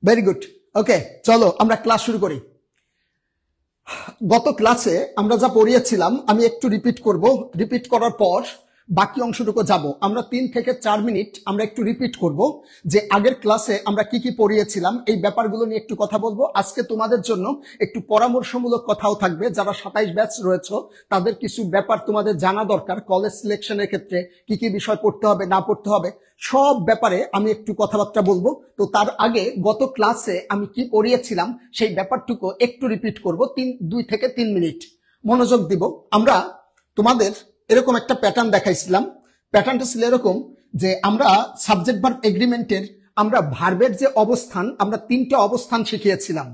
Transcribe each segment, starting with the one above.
Very good. ওকে, চলো আমরা class শুরু করি। গত ক্লাসে আমরা যা পড়িয়েছিলাম আমি একটু রিপিট করব। রিপিট করার পর বাকি অংশটুকু যাব। আমরা 3 থেকে 4 মিনিট আমরা একটু রিপিট করব যে আগের ক্লাসে আমরা কি কি পড়িয়েছিলাম, এই ব্যাপারগুলো নিয়ে একটু কথা বলবো। আজকে তোমাদের জন্য একটু পরামর্শমূলক কথাও থাকবে। যারা 27 ব্যাচ রয়েছে তাদের কিছু ব্যাপার তোমাদের জানা দরকার। কলেজ সিলেকশনের ক্ষেত্রে কি কি বিষয় পড়তে হবে না পড়তে হবে সব ব্যাপারে আমি একটু কথাবার্তা বলবো। তো তার আগে গত ক্লাসে আমি কি পড়িয়েছিলাম সেই ব্যাপারটুকু একটু রিপিট করব। 2 থেকে 3 মিনিট মনোযোগ দিব। আমরা তোমাদের এরকম একটা প্যাটার্ন দেখাইছিলাম। প্যাটার্নটা ছিল এরকম যে আমরা সাবজেক্ট ভার্ব এগ্রিমেন্টের আমরা ভার্বের যে অবস্থান, আমরা 3টা অবস্থান শিখিয়েছিলাম।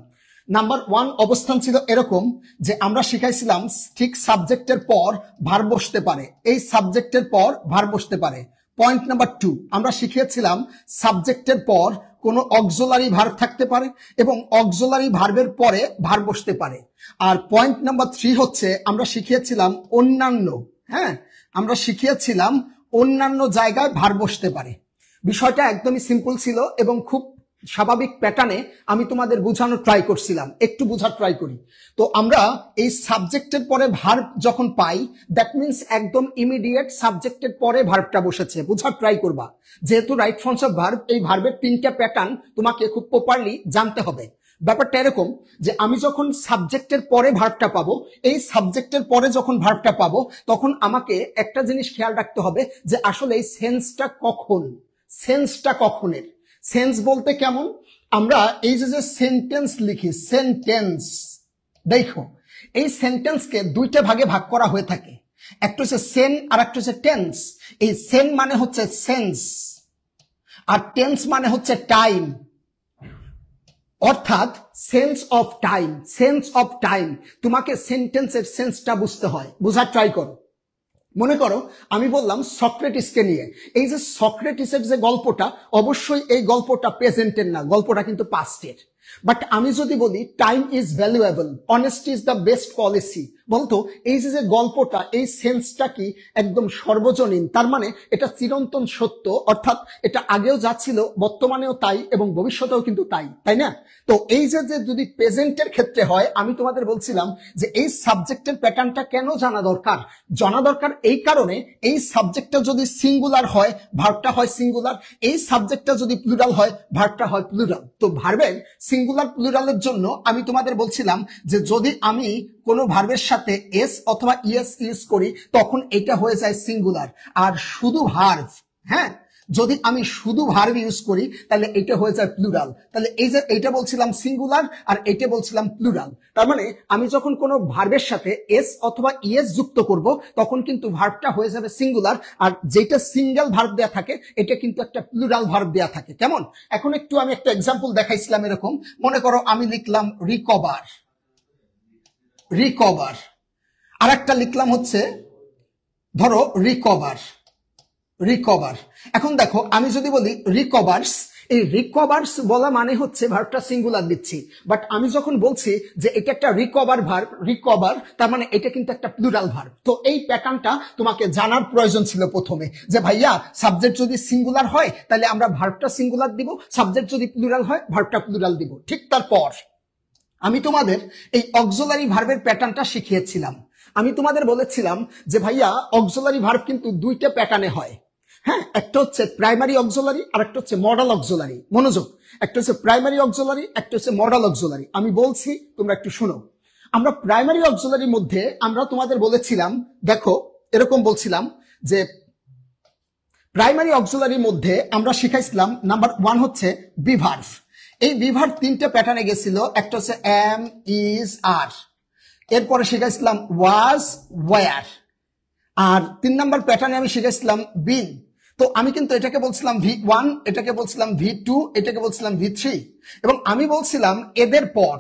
নাম্বার 1 অবস্থান ছিল এরকম যে আমরা শিখাইছিলাম ঠিক সাবজেক্টের পর ভার্ব বসতে পারে, এই সাবজেক্টের পর ভার্ব বসতে পারে। পয়েন্ট নাম্বার 2 আমরা শিখিয়েছিলাম সাবজেক্টের পর কোনো অক্সিলারি ভার্ব থাকতে পারে এবং অক্সিলারি ভার্বের পরে ভার্ব বসতে পারে। আর পয়েন্ট নাম্বার 3 হচ্ছে আমরা শিখিয়েছিলাম অন্যান্য। হ্যাঁ, আমরা শিখিয়েছিলাম অন্যান্য জায়গায় ভার্ব বসতে পারে। বিষয়টা একদমই সিম্পল ছিল এবং খুব স্বাভাবিক প্যাটার্নে আমি তোমাদের বোঝানোর ট্রাই করছিলাম। একটু বোঝার ট্রাই করি। তো আমরা এই সাবজেক্টের পরে ভার্ব যখন পাই, দ্যাট মিন্স একদম ইমিডিয়েট সাবজেক্টের পরে ভার্বটা বসেছে। বোঝার ট্রাই করবা। যেহেতু রাইট ফর্মস অফ ভার্ব, এই ভার্বের 3টা প্যাটার্ন তোমাকে খুব প্রপারলি জানতে হবে। ব্যাপারটা এরকম যে আমি যখন সাবজেক্টের পরে ভার্বটা পাবো, এই সাবজেক্টের পরে যখন ভার্বটা পাবো তখন আমাকে একটা জিনিস খেয়াল রাখতে হবে যে আসলে এই সেন্সটা কখন, সেন্সটা কখনের। সেন্স বলতে কেমন, আমরা এই যে সেন্টেন্স লিখি, সেন্টেন্স, দেখো এই সেন্টেন্সকে 2টা ভাগে ভাগ করা হয়ে থাকে। একটা হচ্ছে সেন আর একটা হচ্ছে টেন্স। এই সেন মানে হচ্ছে সেন্স আর টেন্স মানে হচ্ছে টাইম, অর্থাৎ sense of time. Sense of time তোমাকে সেন্টেন্সের সেন্সটা বুঝতে হয়। বোঝার ট্রাই করো। মনে করো আমি বললাম সক্রেটিসকে নিয়ে, এই যে সক্রেটিসের যে গল্পটা, অবশ্যই এই গল্পটা প্রেজেন্টের না, গল্পটা কিন্তু পাস্টের। বাট আমি যদি বলি time is valuable, honesty is the best policy, বলতো এই যে গল্পটা, এই সেন্সটা কি একদম সর্বজনীন। তার মানে এটা চিরন্তন সত্য, অর্থাৎ এটা আগেও যা ছিল বর্তমানেও তাই এবং ভবিষ্যতেও কিন্তু তাই, তাই না? তো এই যে যদি প্রেজেন্টের ক্ষেত্রে হয়, আমি তোমাদের বলছিলাম যে এই সাবজেক্টের প্যাটার্নটা কেন জানা দরকার। জানা দরকার এই কারণে, এই সাবজেক্টটা যদি সিঙ্গুলার হয় ভার্বটা হয় সিঙ্গুলার, এই সাবজেক্টটা যদি প্লুরাল হয় ভার্বটা হয় প্লুরাল। তো ভার্বের সিঙ্গুলার প্লুরালের জন্য আমি তোমাদের বলছিলাম যে যদি আমি কোনো ভার্বের সাথে এস অথবা ইএস ইউজ করি তখন এটা হয়ে যায় সিঙ্গুলার। আর শুধু ভার্ব, হ্যাঁ, যদি আমি শুধু ভার্ব ইউজ করি তাহলে এটা হয়ে যায় প্লুরাল। তাহলে এই যে এটা বলছিলাম সিঙ্গুলার আর এটা বলছিলাম প্লুরাল। তার মানে আমি যখন কোনো ভার্বের সাথে এস অথবা ইএস যুক্ত করব তখন কিন্তু ভার্বটা হয়ে যাবে সিঙ্গুলার, আর যেটা সিঙ্গেল ভার্ব দেয়া থাকে এটা কিন্তু একটা প্লুরাল ভার্ব দেয়া থাকে। কেমন? এখন একটু আমি একটা এক্সাম্পল দেখাইছিলাম এরকম। মনে করো আমি লিখলাম রিকভার, রিকভার, আর একটা লিখলাম হচ্ছে ধরো রিকভার, রিকভার। এখন দেখো আমি যদি বলি রিকভার্স, এই রিকভার্স বলা মানে হচ্ছে ভার্বটা সিঙ্গুলার দিচ্ছি। বাট আমি যখন বলছি যে এটা একটা রিকভার ভার্ব, রিকভার, তার মানে এটা কিন্তু একটা প্লুরাল ভার্ব। তো এই প্যাটার্নটা তোমাকে জানার প্রয়োজন ছিল প্রথমে, যে ভাইয়া সাবজেক্ট যদি সিঙ্গুলার হয় তাহলে আমরা ভার্বটা সিঙ্গুলার দিব, সাবজেক্ট যদি প্লুরাল হয় ভার্বটা প্লুরাল দিব। ঠিক তারপর আমি তোমাদের এই অক্সিলারি ভার্বের প্যাটার্নটা শিখিয়েছিলাম। আমি তোমাদের বলেছিলাম যে ভাইয়া অক্সিলারি ভার্ব কিন্তু 2টা প্যাটার্নে হয়। হ্যাঁ, একটা হচ্ছে প্রাইমারি অক্সিলারি আর একটা হচ্ছে মডাল অক্সিলারি। মনোযোগ, একটা হচ্ছে প্রাইমারি অক্সিলারি, একটা হচ্ছে মডাল অক্সিলারি। আমি বলছি তোমরা একটু শুনো। আমরা প্রাইমারি অক্সিলারির মধ্যে আমরা তোমাদের বলেছিলাম, দেখো এরকম বলছিলাম যে প্রাইমারি অক্সিলারির মধ্যে আমরা শিখাইছিলাম নাম্বার 1 হচ্ছে বি ভার্ব। এই বি ভার্ব 3টে প্যাটার্নে গেছিল। একটা হচ্ছে এম, ইজ, আর। এরপরে শিখাইছিলাম ওয়াজ, ওয়্যার। আর 3 নাম্বার প্যাটার্নে আমি শিখেছিলাম বিন। তো আমি কিন্তু এটাকে বলছিলাম V1, এটাকে বলছিলাম V2, এটাকে বলছিলাম V3, এবং আমি বলছিলাম এদের পর,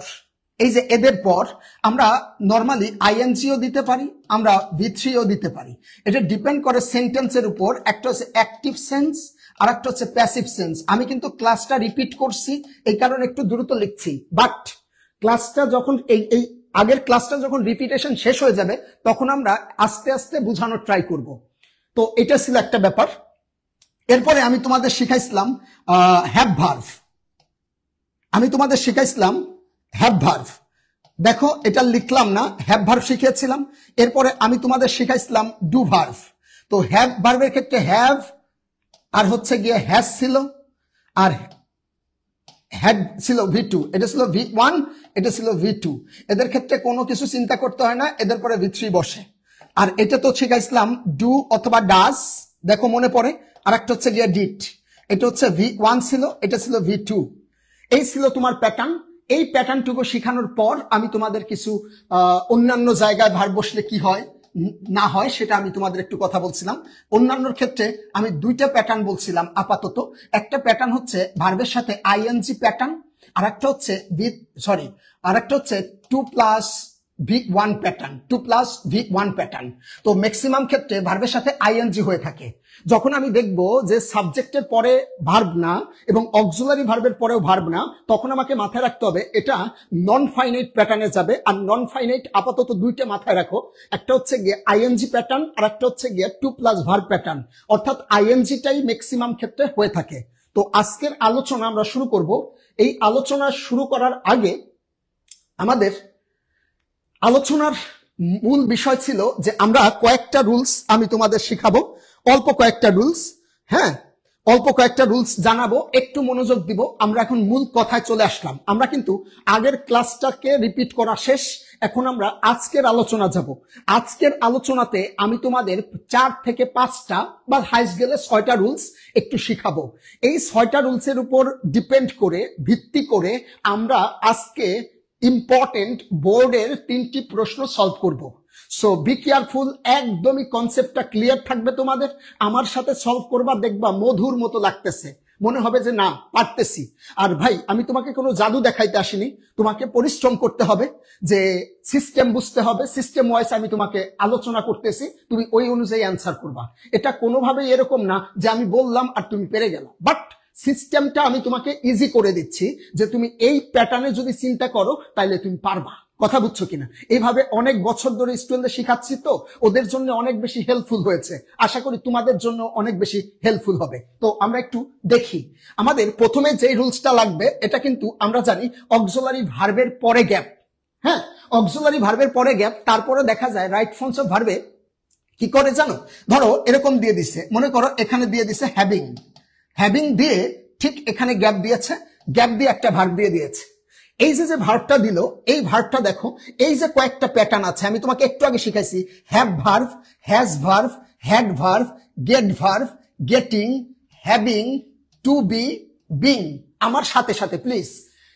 এই যে এদের পর আমরা নরমালি আইএনজিও দিতে পারি, আমরা V3ও দিতে পারি। এটা ডিপেন্ড করে সেন্টেন্সের উপর। একটা হচ্ছে অ্যাক্টিভ সেন্স আর একটা হচ্ছে প্যাসিভ সেন্স। আমি কিন্তু ক্লাসটা রিপিট করছি, এই কারণে একটু দ্রুত লিখছি। বাট ক্লাসটা যখন এই আগের ক্লাসটা যখন রিপিটেশন শেষ হয়ে যাবে তখন আমরা আস্তে আস্তে বোঝানোর ট্রাই করব। তো এটা ছিল একটা ব্যাপার। এরপরে আমি তোমাদের শিখাইছিলাম হ্যাভ ভার্ভ। আমি তোমাদের শিখাইছিলাম হ্যাভ ভার্ভ। দেখো এটা লিখলাম না, হ্যাভ ভার্ভ শিখিয়েছিলাম। এরপরে আমি তোমাদের শিখাইছিলাম ডু ভার্ভ। তো হ্যাভ ভার্ভের ক্ষেত্রে হ্যাভ আর হচ্ছে গিয়ে হ্যাজ ছিল, আর হ্যাড ছিল V2, এটা ছিল V1, এটা ছিল V2। এদের ক্ষেত্রে কোনো কিছু চিন্তা করতে হয় না, এদের পরে V3 বসে। আর এটা তো শিখাইছিলাম ডু অথবা ডাস, দেখো মনে পড়ে। আর একটা হচ্ছে গিয়ে ডিড, এটা হচ্ছে V1 ছিল, এটা ছিল V2। এই ছিল তোমার প্যাটার্ন। এই প্যাটার্নটুকু শেখানোর পর আমি তোমাদের কিছু অন্যান্য জায়গায় ভার্ব বসলে কি হয় না হয় সেটা আমি তোমাদের একটু কথা বলছিলাম। অন্যান্যর ক্ষেত্রে আমি দুইটা প্যাটার্ন বলছিলাম আপাতত। একটা প্যাটার্ন হচ্ছে ভার্বের সাথে আইএনজি প্যাটার্ন, আর একটা হচ্ছে to plus V1 pattern, to plus V1 pattern. তো ম্যাক্সিমাম ক্ষেত্রে ভার্বের সাথে আইএনজি হয়ে থাকে। যখন আমি দেখব যে সাবজেক্টের পরে ভার্ব না এবং অক্সিলারি ভার্বের পরেও ভার্ব না, তখন আমাকে মাথায় রাখতে হবে এটা নন ফাইনাইট প্যাটার্নে যাবে। আর নন ফাইনাইট আপাতত দুইটা মাথায় রাখো, একটা হচ্ছে গিয়ে আইএনজি প্যাটার্ন আর একটা হচ্ছে গিয়ে টু প্লাস ভার্ব প্যাটার্ন, অর্থাৎ আইএনজিটাই ম্যাক্সিমাম ক্ষেত্রে হয়ে থাকে। তো আজকের আলোচনা আমরা শুরু করব। এই আলোচনা শুরু করার আগে আমাদের আলোচনার মূল বিষয় ছিল যে আমরা কয়েকটা রুলস আমি তোমাদের শিখাবো, অল্প কয়েকটা রুলস। হ্যাঁ, অল্প কয়েকটা রুলস জানাবো, একটু মনোযোগ দিব। আমরা এখন মূল কথায় চলে আসলাম। আমরা কিন্তু আগের ক্লাসটাকে রিপিট করা শেষ, এখন আমরা আজকের আলোচনা যাব। আজকের আলোচনাতে আমি তোমাদের 4 থেকে 5টা বা হাইস্ট গেলে 6টা রুলস একটু শিখাবো। এই 6টা রুলসের উপর ডিপেন্ড করে, ভিত্তি করে আমরা আজকে ইম্পর্টেন্ট বোর্ডের 3টি প্রশ্ন সলভ করব। সো বি কেয়ারফুল, একদমই কনসেপ্টটা ক্লিয়ার থাকবে তোমাদের। আমার সাথে সলভ করবা, দেখবা মধুর মতো লাগতেছে, মনে হবে যে না পারতেছি। আর ভাই আমি তোমাকে কোনো জাদু দেখাইতে আসিনি, তোমাকে পরিশ্রম করতে হবে, যে সিস্টেম বুঝতে হবে। সিস্টেম ওয়াইজ আমি তোমাকে আলোচনা করতেছি, তুমি ওই অনুযায়ী অ্যান্সার করবা। এটা কোনোভাবেই এরকম না যে আমি বললাম আর তুমি পেরে গেলা, বাট সিস্টেমটা আমি তোমাকে ইজি করে দিচ্ছি যে তুমি এই প্যাটার্নে যদি চিন্তা করো তাহলে তুমি পারবা। কথা বুঝছো কিনা? এইভাবে অনেক বছর ধরে স্টুডেন্টদের শিখাচ্ছি, তো ওদের জন্য অনেক বেশি হেল্পফুল হয়েছে। আশা করি তোমাদের জন্য অনেক বেশি হেল্পফুল হবে। তো আমরা একটু দেখি। আমাদের প্রথমে যে রুলসটা লাগবে, এটা কিন্তু আমরা জানি অক্সিলারি ভার্বের পরে গ্যাপ। হ্যাঁ, অক্সিলারি ভার্বের পরে গ্যাপ। তারপরে দেখা যায় রাইট ফর্মস অফ ভার্বে কি করে জানো? ধরো এরকম দিয়ে দিছে, মনে করো এখানে দিয়ে দিছে হ্যাভিং, হ্যাভিং দিয়ে ঠিক এখানে গ্যাপ দিয়েছে, গ্যাপ দিয়ে একটা ভার্ব দিয়ে দিয়েছে। এই যে ভার্বটা দিল, এই ভার্বটা দেখো, এই যে কয়েকটা প্যাটার্ন আছে আমি তোমাকে একটু আগে শিখাইছি। Have verb, has verb, had verb, get verb, getting, having, to be, being. আমার সাথে সাথে প্লিজ।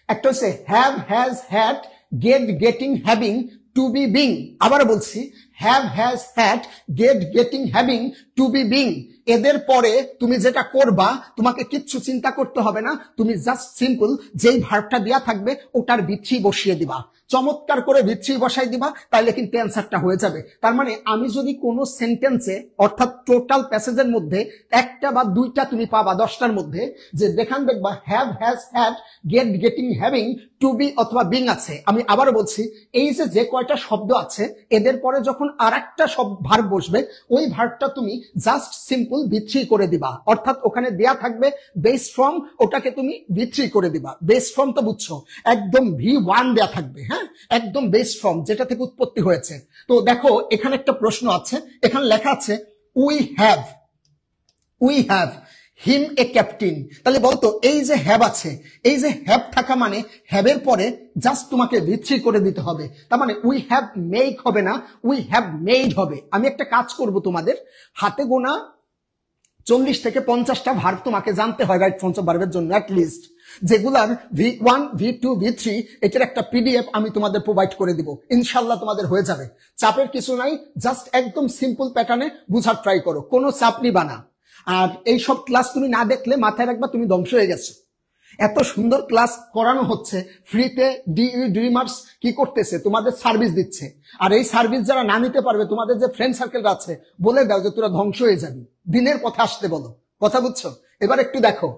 একটা হচ্ছে have, has, had, get, getting, having, to be, being. আবার বলছি, have, has, had, get, getting, having, to be, being. এদের পরে তুমি যেটা করবা, তোমাকে কিচ্ছু চিন্তা করতে হবে না, তুমি জাস্ট সিম্পল যেই ভার্বটা দেয়া থাকবে ওটার V3 বসিয়ে দিবা। চমৎকার করে V3 বসাই দিবা, তাহলে কিন্তু অ্যান্সারটা হয়ে যাবে। তার মানে আমি যদি কোনো সেন্টেন্সে, অর্থাৎ টোটাল প্যাসেজের মধ্যে একটা বা দুইটা তুমি পাবা 10টার মধ্যে, যে দেখান দেখবা have, has, had, get, getting, having, to be অথবা বিং আছে। আমি আবারও বলছি, এই যে কয়টা শব্দ আছে এদের পরে যখন আরেকটা ভার্ব বসবে, ওই ভার্বটা তুমি জাস্ট সিম্পল V3 করে দিবা। অর্থাৎ ওখানে দেয়া থাকবে বেস ফর্ম, ওটাকে তুমি V3 করে দিবা। বেস ফর্ম তো বুঝছো, একদম V1 দেয়া থাকবে। হ্যাঁ, একদম বেস ফর্ম, যেটা থেকে উৎপত্তি হয়েছে। তো দেখো এখানে একটা প্রশ্ন আছে, এখানে লেখা আছে we have him a captain. তাহলে বলতো এই যে হ্যাভ আছে, এই যে হ্যাভ থাকা মানে হ্যাভের পরে জাস্ট তোমাকে V3 করে দিতে হবে। তার মানে উই হ্যাভ মেক হবে না, উই হ্যাভ মেড হবে। আমি একটা কাজ করব, তোমাদের হাতে গোনা 40 থেকে 50টা ভার্ব তোমাকে জানতে হয় রাইট ফর্মস অফ ভার্বের জন্য, অ্যাট লিস্ট, যেগুলার V1, V2, V3 এটার একটা PDF আমি তোমাদের প্রোভাইড করে দিব। ইনশাল্লাহ তোমাদের হয়ে যাবে, চাপের কিছু নাই। জাস্ট একদম সিম্পল প্যাটার্নে বুঝার ট্রাই করো, কোনো চাপ নিবা না। আর এই সব ক্লাস তুমি না দেখলে মাথায় রাখবা তুমি ধ্বংস হয়ে গেছো। এত সুন্দর ক্লাস করানো হচ্ছে ফ্রিতে, ড্রিমার্স কি করতেছে, তোমাদের সার্ভিস দিচ্ছে। আর এই সার্ভিস যারা না নিতে পারবে, তোমাদের যে ফ্রেন্ড সার্কেল আছে, বলে দাও যে তোরা ধ্বংস হয়ে যাবি, দিনের পথে আসতে বলো। কথা বুঝছো? এবার একটু দেখো,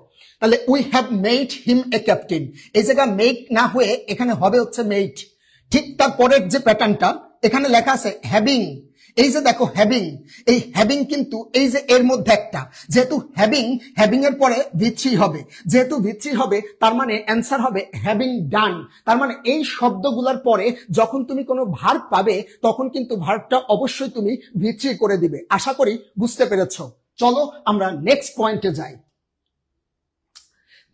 তাহলে we have made him a captain, এই জায়গা মেক না হয়ে এখানে হবে হচ্ছে মেড। ঠিক তার পরের যে প্যাটার্নটা এখানে লেখা আছে হ্যাভিং, এই যে দেখো হ্যাভিং, এই হ্যাভিং কিন্তু এই যে এর মধ্যে একটা, যেহেতু হ্যাভিং এর পরে V3 হবে, যেহেতু V3 হবে তার মানে অ্যান্সার হবে হ্যাভিং ডান। তার মানে এই শব্দগুলোর পরে যখন তুমি কোনো ভার্ব পাবে তখন কিন্তু ভার্বটা অবশ্যই তুমি V3 করে দিবে। আশা করি বুঝতে পেরেছো। চলো আমরা নেক্সট পয়েন্টে যাই।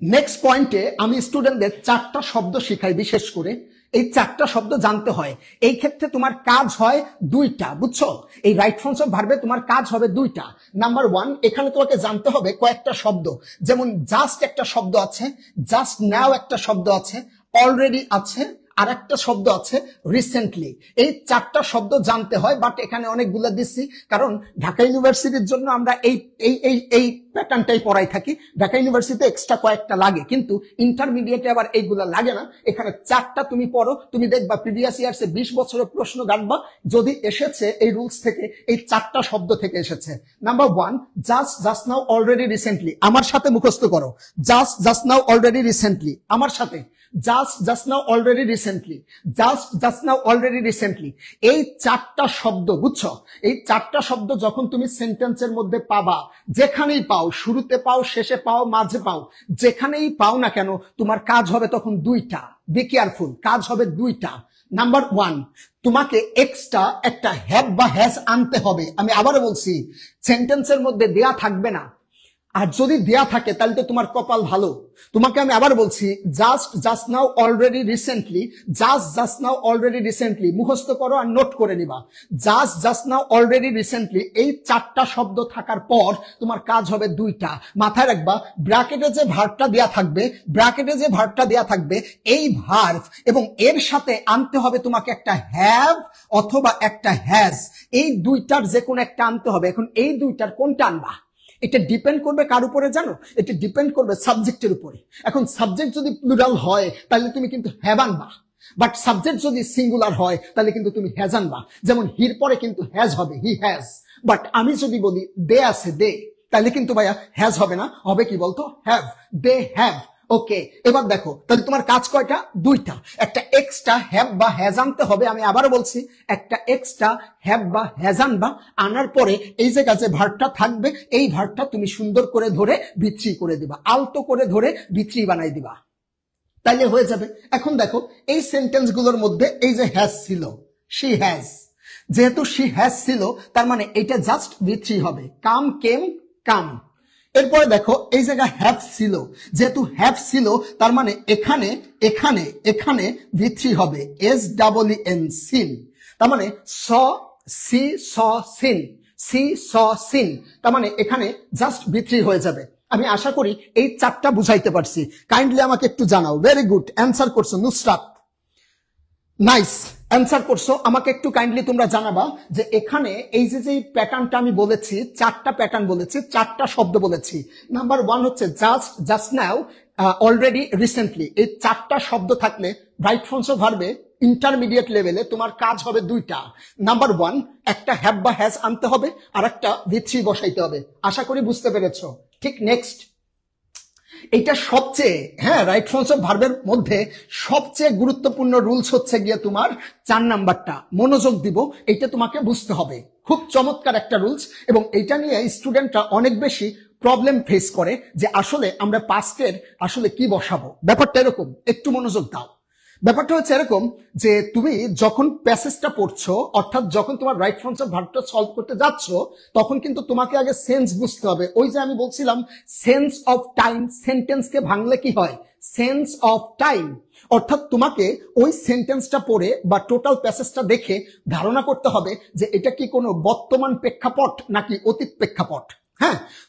নেক্সট পয়েন্টে আমি স্টুডেন্টদের 4টা শব্দ শিখাই, বিশেষ করে এই 4টা শব্দ জানতে হয়। এই ক্ষেত্রে তোমার কাজ হয় 2টা, বুঝছো? এই রাইট ফর্মস অফ ভার্বে তোমার কাজ হবে 2টা। নাম্বার 1, এখানে তোমাকে জানতে হবে কয়েকটা শব্দ, যেমন জাস্ট একটা শব্দ আছে, জাস্ট নাও একটা শব্দ আছে, অলরেডি আছে, আর একটা শব্দ আছে রিসেন্টলি। এই 4টা শব্দ জানতে হয়, বাট এখানে অনেকগুলো দিচ্ছি কারণ ঢাকা ইউনিভার্সিটির জন্য আমরা এই এই এই এই প্যাটার্নটাই পড়াই থাকি। ঢাকা ইউনিভার্সিটিতে এক্সট্রা কয়েকটা লাগে, কিন্তু ইন্টারমিডিয়েটে আবার এইগুলা লাগে না। এখানে 4টা তুমি পড়ো, তুমি দেখবা প্রিভিয়াস ইয়ার্সে 20 বছরের প্রশ্ন গাঁটবা, যদি এসেছে এই রুলস থেকে, এই 4টা শব্দ থেকে এসেছে। Number 1, just now already recently. আমার সাথে মুখস্থ করো, জাস্ট নাও অলরেডি রিসেন্টলি। আমার সাথে just now already recently, just now already recently. এই 4টা শব্দ, বুঝছো? এই 4টা শব্দ যখন তুমি সেন্টেন্সের মধ্যে পাবা, যেখানেই পাও, শুরুতে পাও, শেষে পাও, মাঝে পাও, যেখানেই পাও না কেন, তোমার কাজ হবে তখন 2টা। বি কেয়ারফুল, কাজ হবে 2টা। নাম্বার 1, তোমাকে এক্সট্রা একটা হ্যাভ বা হ্যাজ আনতে হবে। আমি আবারও বলছি, সেন্টেন্সের মধ্যে দেয়া থাকবে না, আর যদি দেয়া থাকে তাহলে তো তোমার কপাল ভালো। তোমাকে আমি আবার বলছি, just now already recently, just now already recently মুখস্থ করো আর নোট করে নিবা। জাস্ট নাও অলরেডি রিসেন্টলি, এই 4টা শব্দ থাকার পর তোমার কাজ হবে 2টা। মাথায় রাখবা, ব্র্যাকেটে যে ভার্বটা দেয়া থাকবে, ব্র্যাকেটে যে ভার্বটা দেয়া থাকবে, এই ভার্ব এবং এর সাথে আনতে হবে তোমাকে একটা হ্যাভ অথবা একটা হ্যাজ। এই 2টার যে কোনো একটা আনতে হবে। এখন এই 2টার কোনটা আনবা, এটা ডিপেন্ড করবে কার উপরে জানো? এটা ডিপেন্ড করবে সাবজেক্টের উপরে। এখন সাবজেক্ট যদি প্লুরাল হয় তাহলে তুমি কিন্তু হ্যাভ আনবা, বাট সাবজেক্ট যদি সিঙ্গুলার হয় তাহলে কিন্তু তুমি হ্যাজ আনবা। যেমন হির পরে কিন্তু হ্যাজ হবে, হি হ্যাজ। বাট আমি যদি বলি দে আছে, দে, তাহলে কিন্তু ভাইয়া হ্যাজ হবে না, হবে কি বলতো? Have, they have. ওকে, এবার দেখো তাহলে তোমার কাজ কয়টা? 2টা। একটা এক্সট্রা হ্যাভ বা হ্যাজ আনতে হবে। আমি আবারও বলছি, একটা এক্সট্রা হ্যাভ বা হ্যাজ আনবা। আনার পরে এই যে কাছে ভার্বটা থাকবে, এই ভার্বটা তুমি সুন্দর করে ধরে V3 করে দিবা, আলতো করে ধরে V3 বানাই দিবা, তাইলে হয়ে যাবে। এখন দেখো এই সেন্টেন্স গুলোর মধ্যে এই যে হ্যাজ ছিল, শি হ্যাজ, যেহেতু শি হ্যাজ ছিল তার মানে এটা জাস্ট V3 হবে, কাম, কেম, কাম। এরপরে দেখো এই জায়গা হ্যাভ ছিল, যেহেতু হ্যাভ ছিল তার মানে এখানে এখানে এখানে V3 হবে, SEEN, সিন। তার মানে সি সিন, সিন, তার মানে এখানে জাস্ট V3 হয়ে যাবে। আমি আশা করি এই 4টা বুঝাইতে পারছি। কাইন্ডলি আমাকে একটু জানাও। ভেরি গুড, অ্যান্সার করছো নুসরাত, নাইস অ্যান্সার করছো। আমাকে একটু কাইন্ডলি তোমরা জানাবা যে এখানে এই যে প্যাটার্নটা আমি বলেছি, 4টা প্যাটার্ন বলেছি, 4টা শব্দ বলেছি। নাম্বার 1 হচ্ছে জাস্ট নাও, অলরেডি, রিসেন্টলি। এই 4টা শব্দ থাকলে রাইট ফর্মস অফ ভার্বে ইন্টারমিডিয়েট লেভেলে তোমার কাজ হবে 2টা। নাম্বার 1, একটা হ্যাভ বা হ্যাজ আনতে হবে, আর একটা V3 বসাইতে হবে। আশা করি বুঝতে পেরেছো। ঠিক নেক্সট, এটা সবচেয়ে, রাইট ফর্মস অফ ভার্বের মধ্যে সবচেয়ে গুরুত্বপূর্ণ রুলস হচ্ছে গিয়ে তোমার 4 নাম্বারটা। মনোযোগ দিব, এটা তোমাকে বুঝতে হবে। খুব চমৎকার একটা রুলস, এবং এটা নিয়ে স্টুডেন্টরা অনেক বেশি প্রবলেম ফেস করে যে আসলে আমরা পাস্টের আসলে কি বসাবো। ব্যাপারটা এরকম, একটু মনোযোগ দাও। ব্যাপারটা হচ্ছে এরকম যে তুমি যখন প্যাসেজটা পড়ছো, অর্থাৎ যখন তোমার রাইট ফর্মস অফ ভার্বটা সলভ করতে যাচ্ছ, তখন কিন্তু তোমাকে আগে সেন্স বুঝতে হবে। ওই যে আমি বলছিলাম সেন্স অফ টাইম, সেন্টেন্সকে ভাঙলে কি হয়? Sense of time. অর্থাৎ তোমাকে ওই সেন্টেন্সটা পড়ে বা টোটাল প্যাসেজটা দেখে ধারণা করতে হবে যে এটা কি কোনো বর্তমান প্রেক্ষাপট নাকি অতীত প্রেক্ষাপট।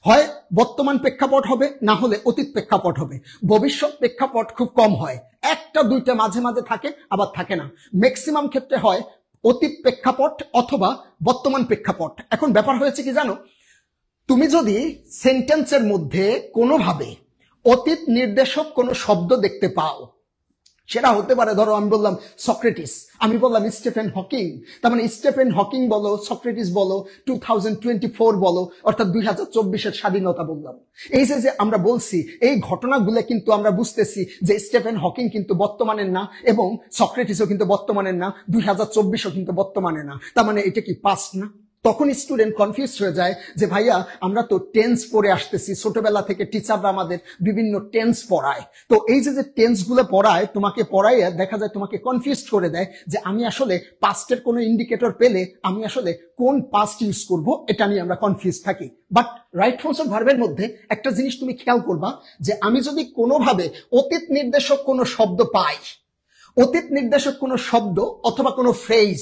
হয় বর্তমান প্রেক্ষাপট হবে, না হলে অতীত প্রেক্ষাপট হবে। ভবিষ্যৎ প্রেক্ষাপট খুব কম হয়, 1টা 2টা মাঝে মাঝে থাকে, আবার থাকে না। ম্যাক্সিমাম ক্ষেত্রে হয় অতীত প্রেক্ষাপট অথবা বর্তমান প্রেক্ষাপট। এখন ব্যাপার হয়েছে কি জানো, তুমি যদি সেন্টেন্সের মধ্যে কোনোভাবে অতীত নির্দেশক কোনো শব্দ দেখতে পাও, সেটা হতে পারে, ধরো আমি বললাম সক্রেটিস, আমি বললাম স্টিফেন হকিং, তার মানে স্টিফেন হকিং বলো, সক্রেটিস বলো, 2024 বলো, অর্থাৎ 2024-এর স্বাধীনতা বললাম। এই যে আমরা বলছি, এই ঘটনাগুলো কিন্তু আমরা বুঝতেছি যে স্টিফেন হকিং কিন্তু বর্তমানের না, এবং সক্রেটিসও কিন্তু বর্তমানের না, 2024ও কিন্তু বর্তমানে না। তার মানে এটা কি পাস্ট না? তখন স্টুডেন্ট কনফিউজ হয়ে যায় যে ভাইয়া আমরা তো টেন্স পড়ে আসতেছি, ছোটবেলা থেকে টিচাররা আমাদের বিভিন্ন টেন্স পড়ায়, তো এই যে টেন্স গুলো পড়ায় তোমাকে পড়াইয়া দেখা যায় তোমাকে কনফিউজ করে দেয় যে আমি আসলে পাস্টের কোনো ইন্ডিকেটর পেলে আমি আসলে কোন পাস্ট ইউজ করব, এটা নিয়ে আমরা কনফিউজ থাকি। বাট রাইট ফর্মস অফ ভার্বের মধ্যে একটা জিনিস তুমি খেয়াল করবা যে আমি যদি কোনোভাবে অতীত নির্দেশক কোনো শব্দ পাই, অতীত নির্দেশক কোনো শব্দ অথবা কোনো ফ্রেজ,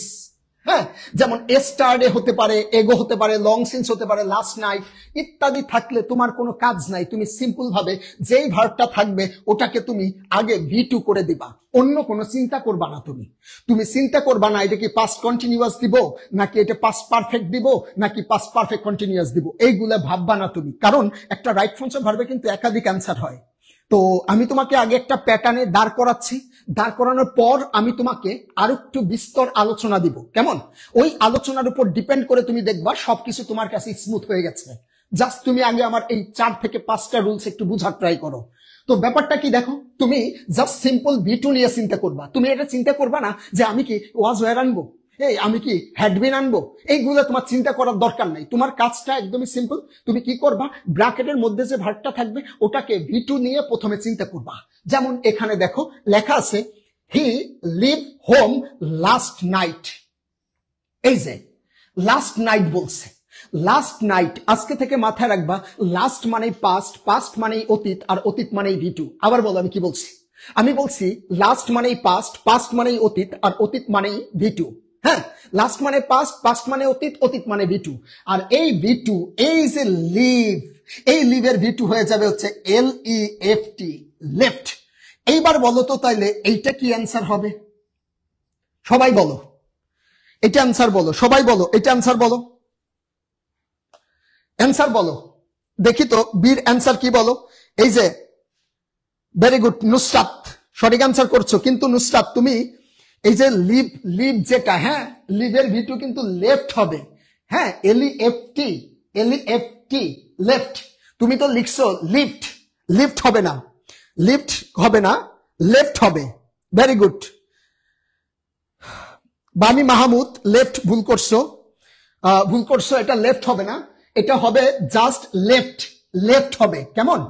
হ্যাঁ, যেমন এস্টারডে হতে পারে, এগো হতে পারে, লং সিন্স হতে পারে, লাস্ট নাইট ইত্যাদি থাকলে তোমার কোনো কাজ নাই, তুমি সিম্পল ভাবে যেই ভার্বটা থাকবে ওটাকে তুমি আগে V2 করে দিবা, অন্য কোনো চিন্তা করবা না। তুমি চিন্তা করবা না এটা কি পাস্ট কন্টিনিউয়াস দিব নাকি এটা পাস্ট পারফেক্ট দিব নাকি পাস্ট পারফেক্ট কন্টিনিউয়াস দিব, এইগুলা ভাববা না তুমি, কারণ একটা রাইট ফর্মস অফ ভার্বে কিন্তু একাধিক অ্যান্সার হয়। তো আমি তোমাকে আগে একটা প্যাটার্নে দাঁড় করাচ্ছি, দাঁড় করানোর পর আমি তোমাকে আরো একটু বিস্তর আলোচনা দিব, কেমন? ওই আলোচনার উপর ডিপেন্ড করে তুমি দেখবা সবকিছু তোমার কাছে স্মুথ হয়ে গেছে। জাস্ট তুমি আগে আমার এই 4 থেকে 5টা রুলস একটু বুঝার ট্রাই করো। তো ব্যাপারটা কি দেখো, তুমি জাস্ট সিম্পল V2 নিয়ে চিন্তা করবা, তুমি এটা চিন্তা করবা না যে আমি কি ওয়াজ ওয়্যার আনবো, এই আমি কি হ্যাডবিন আনবো, এইগুলো তোমার চিন্তা করার দরকার নাই। তোমার কাজটা একদমই সিম্পল, তুমি কি করবা, ব্র্যাকেটের মধ্যে যে ভার্বটা থাকবে ওটাকে V2 নিয়ে প্রথমে চিন্তা করবা। যেমন এখানে দেখো লেখা আছে he live home last night, এই যে লাস্ট নাইট বলছে, লাস্ট নাইট আজকে থেকে মাথায় রাখবা, লাস্ট মানেই পাস্ট, পাস্ট মানেই অতীত, আর অতীত মানেই V2। আবার বলো আমি কি বলছি, আমি বলছি লাস্ট মানেই পাস্ট, পাস্ট মানেই অতীত, আর অতীত মানেই V2। হ্যাঁ, লাস্ট মানে পাস্ট, পাস্ট মানে অতীত, অতীত মানে V2। আর এই V2, এই যে লিভ, এই লিভের V2 হয়ে যাবে হচ্ছে LEFT, লেফট। এইবার বলো তো তাইলে এইটা কি অ্যান্সার হবে? সবাই বলো এটা অ্যান্সার বলো, সবাই বলো এটা অ্যান্সার বলো, অ্যান্সার বলো দেখি তো, বীর অ্যান্সার কি বলো? এই যে ভেরি গুড নুসরাত, সঠিক অ্যান্সার করছো, কিন্তু নুসরাত তুমি এই যে লিভ, লিভ যেটা, হ্যাঁ লিভের V2 কিন্তু লেফট হবে, হ্যাঁ LEFT, LEFT লেফট, তুমি তো লিখছো লিফট, লিফট হবে না, লিফট হবে না, লেফট হবে। ভেরি গুড বানি মাহমুদ, লেফট ভুল করছো, ভুল করছো, এটা লেফট হবে না, এটা হবে জাস্ট লেফট, লেফট হবে, কেমন?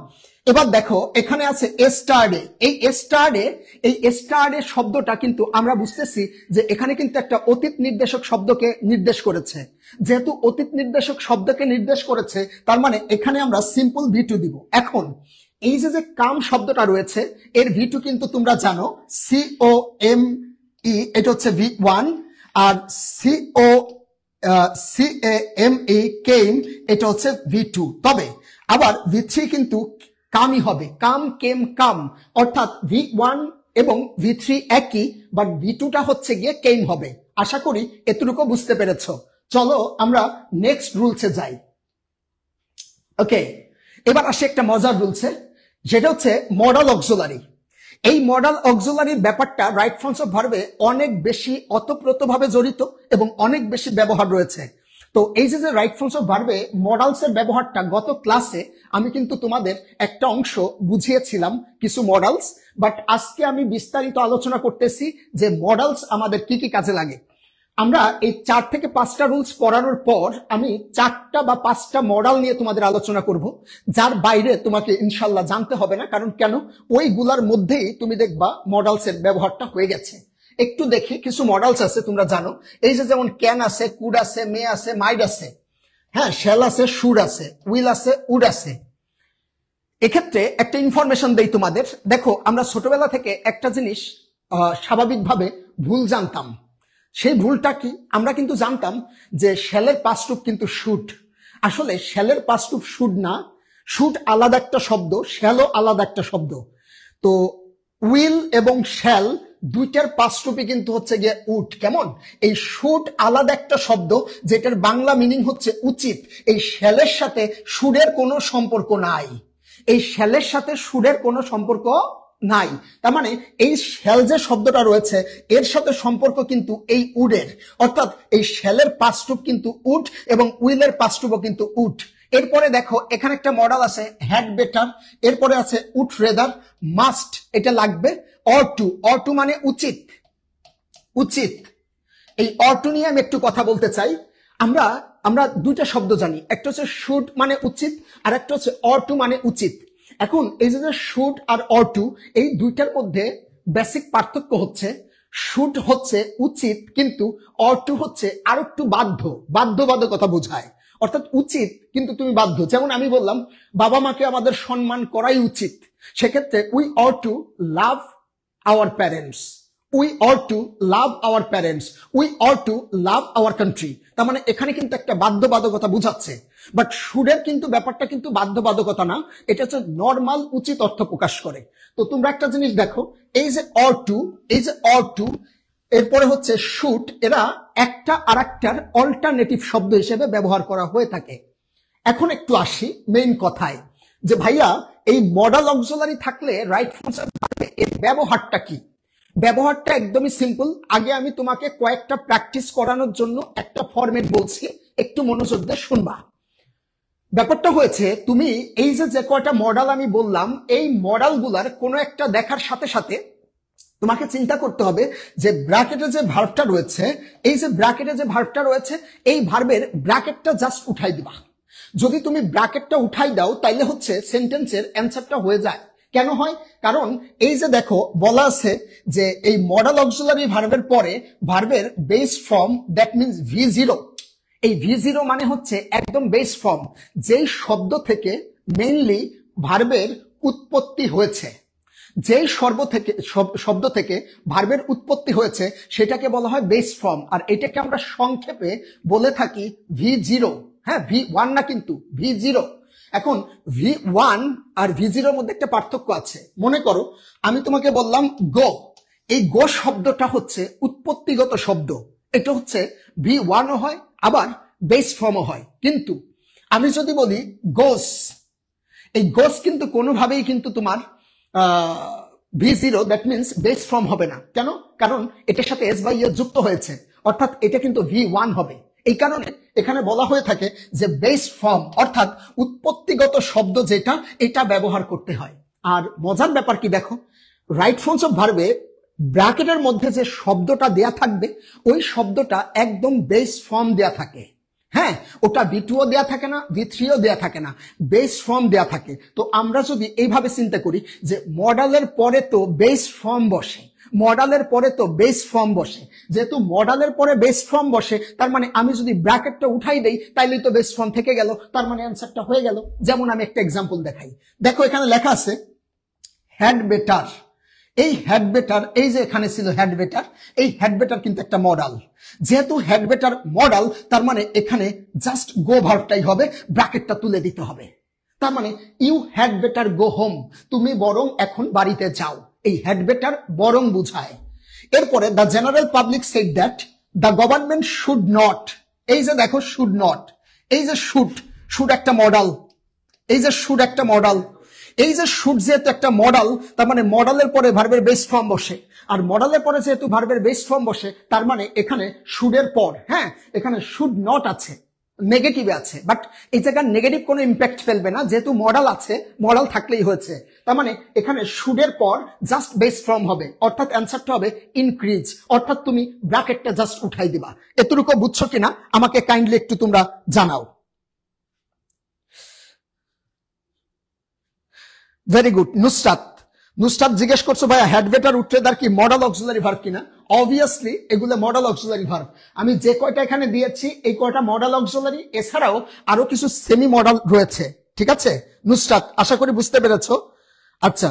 এবার দেখো এখানে আছে এস্টারডে, এই এস্টারডে, এই এস্টারডে শব্দটা কিন্তু আমরা বুঝতেছি যে এখানে কিন্তু একটা অতীত নির্দেশক শব্দকে নির্দেশ করেছে, যেহেতু অতীত নির্দেশক শব্দকে নির্দেশ করেছে তার মানে এখানে আমরা সিম্পল V2 দিব। এখন এই যে কাম শব্দটা রয়েছে এর V2 কিন্তু তোমরা জানো COME, এটা হচ্ছে V1, আর CAME কেম এটা হচ্ছে V2। তবে আবার V3 কিন্তু কামই হবে, কাম কেম কাম, অর্থাৎ V1 এবং V3 একই, বাট V2টা হচ্ছে গিয়ে কেম হবে। আশা করি এতটুকু বুঝতে পেরেছো। চলো আমরা নেক্সট রুলসে যাই। ওকে, এবার আসে একটা মজার রুলসে, যেটা হচ্ছে মডাল অক্সিলারি। এই মডাল অক্সিলারির ব্যাপারটা রাইট ফর্মস অফ ভার্বে অনেক বেশি অতপ্রতভাবে জড়িত এবং অনেক বেশি ব্যবহার রয়েছে। তো এই যে রাইট ফর্মস অফ ভার্বে মডালস এর ব্যবহারটা গত ক্লাসে আমি কিন্তু তোমাদের একটা অংশ বুঝিয়েছিলাম কিছু মডালস, বাট আজকে আমি বিস্তারিত আলোচনা করতেছি যে মডালস আমাদের কি কি কাজে লাগে। আমরা এই 4 থেকে 5টা রুলস পড়ানোর পর আমি 4টা বা 5টা মডাল নিয়ে তোমাদের আলোচনা করব, যার বাইরে তোমাকে ইনশাল্লাহ জানতে হবে না। কারণ কেন, ওইগুলার মধ্যেই তুমি দেখবা মডালস এর ব্যবহারটা হয়ে গেছে। একটু দেখি কিছু মডালস আছে তোমরা জানো, এই যে যেমন ক্যান আছে, কুড আছে, মে আছে, মাইড আছে, হ্যাঁ শ্যাল আছে, শুড আছে, উইল আছে, উড আছে। এক্ষেত্রে একটা ইনফরমেশন দেই তোমাদের, দেখো আমরা ছোটবেলা থেকে একটা জিনিস স্বাভাবিকভাবে ভুল জানতাম। সেই ভুলটা কি, আমরা কিন্তু জানতাম যে শ্যালের পাস্ট রূপ কিন্তু শুড। আসলে শ্যালের পাস্ট রূপ শুড না, শুড আলাদা একটা শব্দ, শ্যালও আলাদা একটা শব্দ। তো উইল এবং শ্যাল দুইটার পাস্ট রূপই কিন্তু হচ্ছে গিয়ে উড। কেমন, এই শুড আলাদা একটা শব্দ যেটার বাংলা মিনিং হচ্ছে উচিত। এই শ্যালের সাথে শুডের কোনো সম্পর্ক নাই, এই শ্যালের সাথে শুডের কোনো সম্পর্ক নাই। তার মানে এই শ্যাল যে শব্দটা রয়েছে এর সাথে সম্পর্ক কিন্তু এই উডের, অর্থাৎ এই শ্যালের পাস্ট রূপ কিন্তু উড এবং উইলের পাস্ট রূপও কিন্তু উড। এরপরে দেখো এখানে একটা মডেল আছে হ্যাড বেটার, এরপরে আছে উড রেদার, মাস্ট এটা লাগবে, অর টু মানে উচিত, উচিত। এই অর টু নিয়ে আমি একটু কথা বলতে চাই। আমরা আমরা দুইটা শব্দ জানি, একটা হচ্ছে শুড মানে উচিত, আর একটা হচ্ছে অর টু মানে উচিত। এখন এই যে শুড আর অর টু, এই দুইটার মধ্যে বেসিক পার্থক্য হচ্ছে শুড হচ্ছে উচিত, কিন্তু অর টু হচ্ছে আর একটু বাধ্যবাধকতা বোঝায়। অর্থাৎ উচিত কিন্তু তুমি বাধ্য। যেমন আমি বললাম বাবা মাকে আমাদের সম্মান করাই উচিত, সেক্ষেত্রে we are to love our parents, we are to love our parents, we are to love our country. তার মানে এখানে কিন্তু একটা বাধ্যবাধকতা বুঝাচ্ছে। বাট শুডের কিন্তু ব্যাপারটা কিন্তু বাধ্যবাধকতা না, এটা হচ্ছে নর্মাল উচিত অর্থ প্রকাশ করে। তো তোমরা একটা জিনিস দেখো, এই যে অর টু, এই যে অর টু, এরপরে হচ্ছে শুড, এরা একটা আর একটার অল্টারনেটিভ শব্দ হিসেবে ব্যবহার করা হয়ে থাকে। এখন একটু আসি মেইন কথায়, যে ভাইয়া এই মডাল অক্সিলারি থাকলে রাইট ফর্ম এর ব্যবহারটা কি? ব্যবহারটা একদমই সিম্পল। আগে আমি তোমাকে কয়েকটা প্র্যাকটিস করানোর জন্য একটা ফরম্যাট বলছি, একটু মনোযোগ দিয়ে শুনবা। ব্যাপারটা হয়েছে, তুমি এই যে কয়টা মডেল আমি বললাম, এই মডেলগুলার কোনো একটা দেখার সাথে সাথে তোমাকে চিন্তা করতে হবে যে ব্র্যাকেটে যে ভার্বটা রয়েছে, এই যে ব্র্যাকেটে যে ভার্বটা রয়েছে, এই ভার্বের ব্র্যাকেটটা জাস্ট উঠাই দিবা। যদি তুমি ব্র্যাকেটটা উঠাই দাও তাইলে হচ্ছে সেন্টেন্সের অ্যান্সারটা হয়ে যায়। কেন হয়? কারণ এই যে দেখো বলা আছে যে এই মডেল অক্সিলারি ভার্বের পরে ভার্বের base form, that means V0। এই V0 মানে হচ্ছে একদম বেস ফর্ম, যেই শব্দ থেকে মেইনলি ভার্বের উৎপত্তি হয়েছে, যেই শব্দ থেকে ভার্বের উৎপত্তি হয়েছে সেটাকে বলা হয় বেস ফর্ম, আর এটাকে আমরা সংক্ষেপে বলে থাকি V0। হ্যাঁ, V1 না, কিন্তু V0। এখন V1 আর V0 এর মধ্যে একটা পার্থক্য আছে। মনে করো আমি তোমাকে বললাম গো, এই গো শব্দটা হচ্ছে উৎপত্তিগত শব্দ, এটা হচ্ছে V1 ও হয় আবার বেস ফর্মও হয়। কিন্তু আমি যদি বলি গোস, এই গোস কিন্তু কোনোভাবেই কিন্তু তোমার V0, that means base form হবে না। কেন? কারণ এটার সাথে এস বা ইয়ে যুক্ত হয়েছে, অর্থাৎ এটা কিন্তু V1 হবে। এই কারণে এখানে বলা হয়ে থাকে যে বেস ফর্ম, অর্থাৎ উৎপত্তিগত শব্দ যেটা, এটা ব্যবহার করতে হয়। আর মজার ব্যাপার কি দেখো, রাইট ফর্মস অফ ভার্বে ব্র্যাকেটের মধ্যে যে শব্দটা দেয়া থাকবে, ওই শব্দটা একদম বেস ফর্ম দেয়া থাকে। হ্যাঁ, ওটা V2ও দেয়া থাকে না, V3ও দেয়া থাকে না, বেস ফর্ম দেয়া থাকে। তো আমরা যদি এইভাবে চিন্তা করি যে মডেলের পরে তো বেস ফর্ম বসে, মডেলের পরে তো বেস ফর্ম বসে, যেহেতু মডেলের পরে বেস ফর্ম বসে, তার মানে আমি যদি ব্র্যাকেটটা উঠাই দেই তাইলেই তো বেস ফর্ম থেকে গেল, তার মানে অ্যান্সারটা হয়ে গেল। যেমন আমি একটা এক্সাম্পল দেখাই, দেখো এখানে লেখা আছে হ্যাড বেটার। এই হ্যাড বেটার, এই যে এখানে ছিল হ্যাড বেটার, এই হ্যাড বেটার কিন্তু একটা মডেল। যেহেতু হ্যাড বেটার মডেল, তার মানে এখানে জাস্ট গো ভার্বটাই হবে, ব্র্যাকেটটা তুলে দিতে হবে। তার মানে you had better go home, তুমি বরং এখন বাড়িতে যাও। এই হ্যাড বেটার বরং বুঝায়। এরপরে the general public said that the government should not, এই যে দেখো শুড নট, এই যে শুড একটা মডেল, এই যে শুড একটা মডেল, এই যে শুড যেহেতু একটা মডেল, তার মানে মডেলের পরে ভার্বের বেস ফর্ম বসে, আর মডেলের পরে যেহেতু ভার্বের বেস ফর্ম বসে, তার মানে এখানে শুডের পর, হ্যাঁ, এখানে শুড নট আছে, নেগেটিভে আছে, বাট এই জায়গায় নেগেটিভ কোনো ইম্প্যাক্ট ফেলবে না, যেহেতু মডেল আছে, মডেল থাকলেই হয়েছে। তার মানে এখানে শুডের পর জাস্ট বেস ফর্ম হবে, অর্থাৎ অ্যান্সারটা হবে ইনক্রিজ, অর্থাৎ তুমি ব্র্যাকেটটা জাস্ট উঠাই দিবা। এতটুকু বুঝছো কিনা আমাকে কাইন্ডলি একটু তোমরা জানাও। Very good. নুসরাত জিজ্ঞেস করছো ভাইয়া হ্যাড বেটার উট্রেদার কি মডেল অক্সিলারি ভার্ব কিনা? অবভিয়াসলি এগুলো মডেল অক্সিলারি ভার্ব। আমি যে কয়টা এখানে দিয়েছি এই কয়টা মডেল অক্সিলারি, এছাড়াও আরো কিছু সেমি মডেল রয়েছে। ঠিক আছে নুসরাত, আশা করি বুঝতে পেরেছো। আচ্ছা,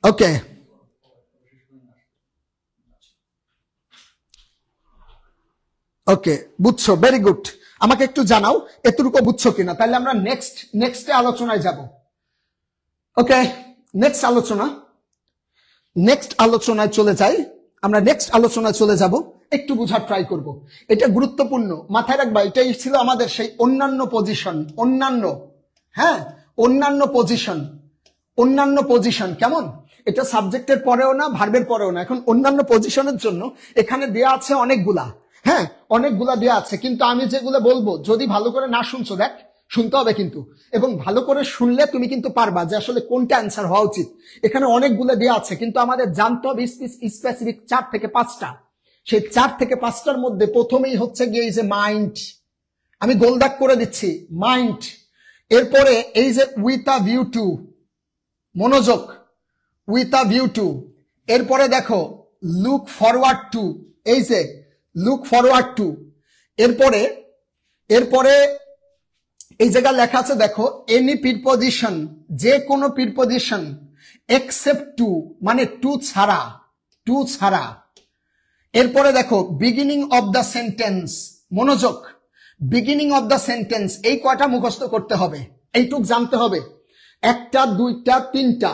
ওকে, ওকে, বুঝছো, ভেরি গুড। আমাকে একটু জানাও এতটুকু বুঝছো কিনা, তাহলে আমরা নেক্সট আলোচনায় যাব। ওকে, নেক্সট আলোচনায় চলে যাই। আমরা নেক্সট আলোচনায় চলে যাব, একটু বুঝার ট্রাই করব। এটা গুরুত্বপূর্ণ, মাথায় রাখবা। এটাই ছিল আমাদের সেই অন্যান্য পজিশন, হ্যাঁ, অন্যান্য পজিশন কেমন? এটা সাবজেক্টের পরেও না, ভার্বের পরেও না। এখন অন্যান্য পজিশনের জন্য এখানে দেয়া আছে অনেকগুলা, হ্যাঁ, অনেকগুলা দেয়া আছে, কিন্তু আমি যেগুলো বলবো, যদি ভালো করে না শুনছো, দেখ শুনতে হবে কিন্তু, এবং ভালো করে শুনলে তুমি কিন্তু পারবা যে আসলে কোনটা অ্যান্সার হওয়া উচিত। এখানে অনেকগুলো দেয়া আছে, কিন্তু আমাদের জানতে হবে স্পেসিফিক 4 থেকে 5টা। সেই 4 থেকে 5টার মধ্যে প্রথমেই হচ্ছে গিয়ে এই যে মাইন্ড, আমি গোলদাগ করে দিচ্ছি মাইন্ড। এরপরে এই যে উইথ আ ভিউ টু, মনোযোগ, উইথ আ ভিউ টু। এরপরে দেখো লুক ফরওয়ার্ড টু, এই যে লুক ফরওয়ার্ড টু। এরপরে এই জায়গা লেখা আছে দেখো এনি প্রিপজিশন, যে কোনো প্রিপজিশন এক্সেপ্ট টু, মানে টু ছাড়া, টু ছাড়া। এরপরে দেখো বিগিনিং অফ দ্য সেন্টেন্স, মনোযোগ, বিগিনিং অফ দ্য সেন্টেন্স। এই কয়টা মুখস্থ করতে হবে, এইটুক জানতে হবে। 1টা 2টা 3টা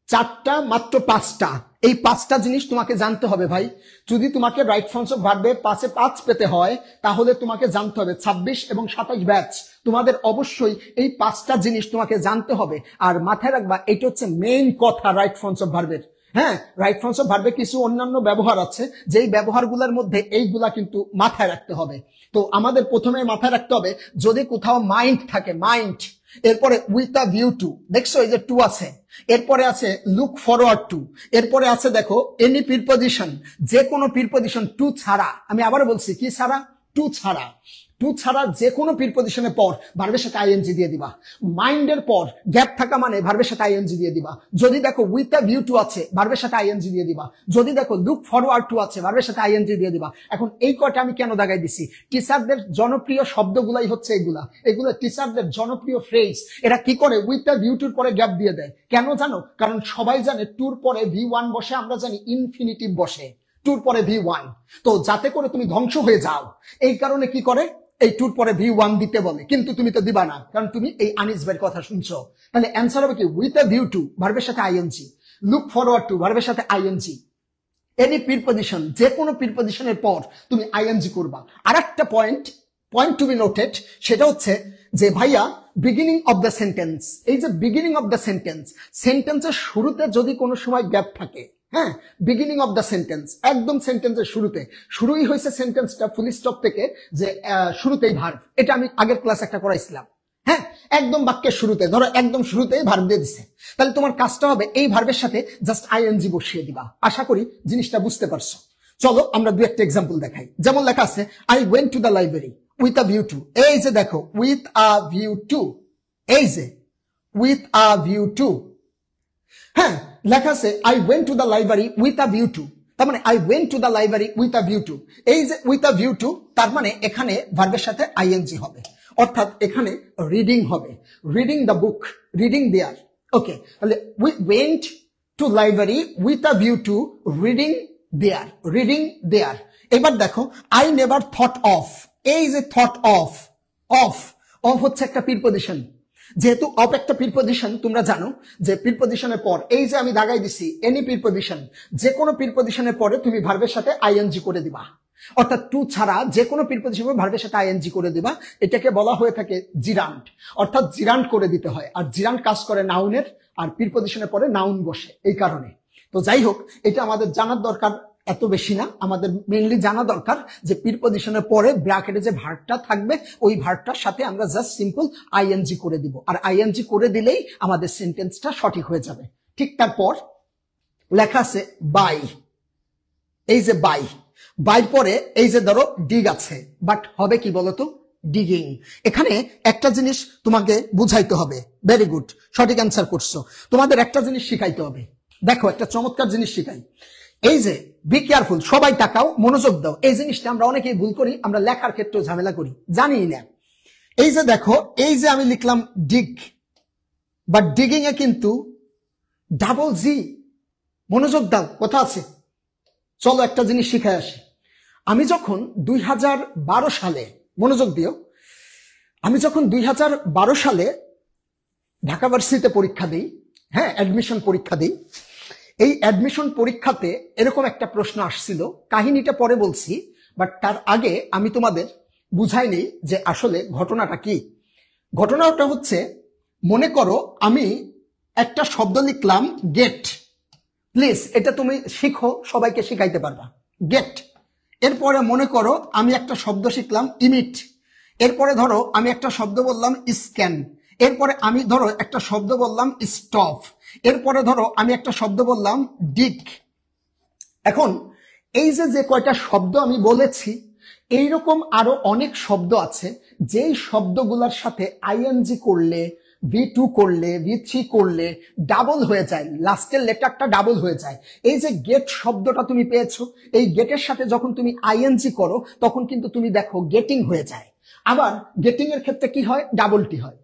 4টা মাত্র 5টা, এই 5টা জিনিস তোমাকে জানতে হবে ভাই। যদি তোমাকে রাইট ফর্মস অফ ভার্বে 5 পেতে হয় তাহলে তোমাকে জানতে হবে 26 এবং 27 ব্যাচ, তোমাদের অবশ্যই এই 5টা জিনিস তোমাকে জানতে হবে। আর মাথায় রাখবা এটা হচ্ছে মেইন কথা রাইট ফর্মস অফ ভার্বের। হ্যাঁ, রাইট ফর্মস অফ ভার্বে কিছু অন্যান্য ব্যবহার আছে, যেই ব্যবহারগুলোর মধ্যে এইগুলা কিন্তু মাথায় রাখতে হবে। তো আমাদের প্রথমে মাথায় রাখতে হবে যদি কোথাও মাইন্ড থাকে, মাইন্ড, এরপরে উইথ আ ভিউ টু, দেখছো এই যে টু আছে, এরপরে আছে লুক ফরওয়ার্ড টু, এরপরে আছে দেখো এনি প্রিপজিশন, যে কোনো প্রিপজিশন টু ছাড়া। আমি আবার বলছি কি ছাড়া? টু ছাড়া। টু ছাড়া যে কোনো প্রিপজিশনের পর ভার্বের সাথে আইএনজি দিয়ে দিবা। মাইন্ডের পর গ্যাপ থাকা মানে ভার্বের সাথে আইএনজি দিয়ে দিবা। যদি দেখো উইথ আ ভিউ টু আছে ভার্বের সাথে আইএনজি দিয়ে দিবা। যদি দেখো লুক ফরওয়ার্ড টু আছে ভার্বের সাথে আইএনজি দিয়ে দিবা। এখন এই কয়টা আমি কেন দাগাই দিছি? টিচারদের জনপ্রিয় শব্দগুলাই হচ্ছে এগুলা, এগুলো টিচারদের জনপ্রিয় ফ্রেজ। এরা কি করে? উইথ আ ভিউ টুর পরে গ্যাপ দিয়ে দেয়। কেন জানো? কারণ সবাই জানে টুর পরে V1 বসে, আমরা জানি ইনফিনিটিভ বসে টুর পরে V1। তো যাতে করে তুমি ধ্বংস হয়ে যাও এই কারণে কি করে এই টুর পরে V1 দিতে বলে, কিন্তু তুমি তো দিবা না কারণ তুমি এই আনিস ভাইয়ের কথা শুনছো। তাহলে অ্যান্সার হবে কি? উইথ আ ভিউ টু ভার্বের সাথে আইএনজি, লুক ফরওয়ার্ড টু ভার্বের সাথে আইএনজি, এনি প্রিপজিশন, যে কোনো প্রিপজিশনের পর তুমি আইএনজি করবা। আর একটা পয়েন্ট টু বি নোটেড, সেটা হচ্ছে যে ভাইয়া বিগিনিং অফ দ্য সেন্টেন্স, এই যে বিগিনিং অফ দ্য সেন্টেন্স, সেন্টেন্সের শুরুতে যদি কোনো সময় গ্যাপ থাকে, হ্যাঁ, বিগিনিং অফ দ্য সেন্টেন্স, একদম সেন্টেন্সের শুরুতে, শুরুই হয়েছে সেন্টেন্সটা ফুল স্টপ থেকে, যে শুরুতেই ভার্ব, এটা আমি আগের ক্লাস একটা করাইছিলাম। হ্যাঁ, একদম বাক্যের শুরুতে, ধরো একদম শুরুতেই ভার্ব দিয়ে দিছে, তাহলে তোমার কাজটা হবে এই ভার্বের সাথে জাস্ট আইএনজি বসিয়ে দিবা। আশা করি জিনিসটা বুঝতে পারছো। চলো আমরা দু একটা এক্সাম্পল দেখাই। যেমন লেখা আছে I went to the library with a view two, এই যে দেখো উইথ আ ভিউ টু, এই যে উইথ আ ভিউ টু। হ্যাঁ, লেখা আছে I went to the library with a view two, তার মানে I went to the library with a view two. এই যে উইথ আ ভিউ টু, তার মানে এখানে ভার্বের সাথে আইএনজি হবে, অর্থাৎ এখানে রিডিং হবে, reading the book, reading there. Okay, তাহলে we went to library with a view to reading there, reading there. এবার দেখো আই নেভার থট অফ, এই যে থট অফ, অফ, অফ হচ্ছে একটা প্রিপজিশন। যেহেতু অফ একটা প্রিপজিশন, তোমরা জানো যে প্রিপজিশনের পর এই যে আমি দাগাই দিছি এনি প্রিপজিশন, যে কোনো প্রিপজিশনের পরে তুমি ভার্বের সাথে আইএনজি করে দিবা, অর্থাৎ টু ছাড়া যে কোনো প্রিপজিশন ভার্বের সাথে আইএনজি করে দিবা। এটাকে বলা হয়ে থাকে জিরান্ড, অর্থাৎ জিরান্ড করে দিতে হয়। আর জিরান্ড কাজ করে নাউনের, আর প্রিপজিশনের পরে নাউন বসে, এই কারণে। তো যাই হোক, এটা আমাদের জানার দরকার এত বেশি না, আমাদের মেইনলি জানা দরকার যে প্রিপজিশনের পরে ব্র্যাকেটে যে ভার্বটা থাকবে ওই ভার্বটার সাথে আমরা জাস্ট সিম্পল আইএনজি করে দিব, আর আইএনজি করে দিলেই আমাদের সেন্টেন্সটা সঠিক হয়ে যাবে। ঠিক তারপর লেখা আছে বাই, এই যে বাই, বাইর পরে এই যে ধরো ডিগ আছে, বাট হবে কি বলতো? ডিগিং। এখানে একটা জিনিস তোমাকে বুঝাইতে হবে। ভেরি গুড, সঠিক অ্যান্সার করছো। তোমাদের একটা জিনিস শিখাইতে হবে। দেখো একটা চমৎকার জিনিস শিখাই, এই যে বি কেয়ারফুল, সবাই তাকাও, মনোযোগ দাও। এই জিনিসটা আমরা অনেকেই ভুল করি, আমরা লেখার ক্ষেত্রে ঝামেলা করি, জানি না। এই যে দেখো, এই যে আমি লিখলাম ডিগ, বাট ডিগিং এ কিন্তু ডাবল জি। মনোযোগ দাও, কথা আছে। চলো একটা জিনিস শিখাই আসি। আমি যখন 2012 সালে, মনোযোগ দিও, আমি যখন 2012 সালে ঢাকা ভার্সিটিতে পরীক্ষা দিই, হ্যাঁ অ্যাডমিশন পরীক্ষা দিই, এই অ্যাডমিশন পরীক্ষাতে এরকম একটা প্রশ্ন আসছিল। কাহিনীটা পরে বলছি, বাট তার আগে আমি তোমাদের বুঝাই নেই যে আসলে ঘটনাটা কি। ঘটনাটা হচ্ছে, মনে করো আমি একটা শব্দ লিখলাম গেট, প্লিজ এটা তুমি শিখো, সবাইকে শিখাইতে পারবা। গেট, এরপরে মনে করো আমি একটা শব্দ শিখলাম ইমিট, এরপরে ধরো আমি একটা শব্দ বললাম স্ক্যান, এরপরে আমি ধরো একটা শব্দ বললাম স্টপ, এরপরে ধরো আমি একটা শব্দ বললাম ডিক। এখন এই যে যে কয়টা শব্দ আমি বলেছি, এইরকম আরো অনেক শব্দ আছে যেই শব্দগুলোর সাথে আইএনজি করলে, V2 করলে, V3 করলে ডাবল হয়ে যায়, লাস্টের লেটারটা ডাবল হয়ে যায়। এই যে গেট শব্দটা তুমি পেয়েছো, এই গেটের সাথে যখন তুমি আইএনজি করো তখন কিন্তু তুমি দেখো গেটিং হয়ে যায়। আবার গেটিং এর ক্ষেত্রে কি হয়? ডাবল টি হয়।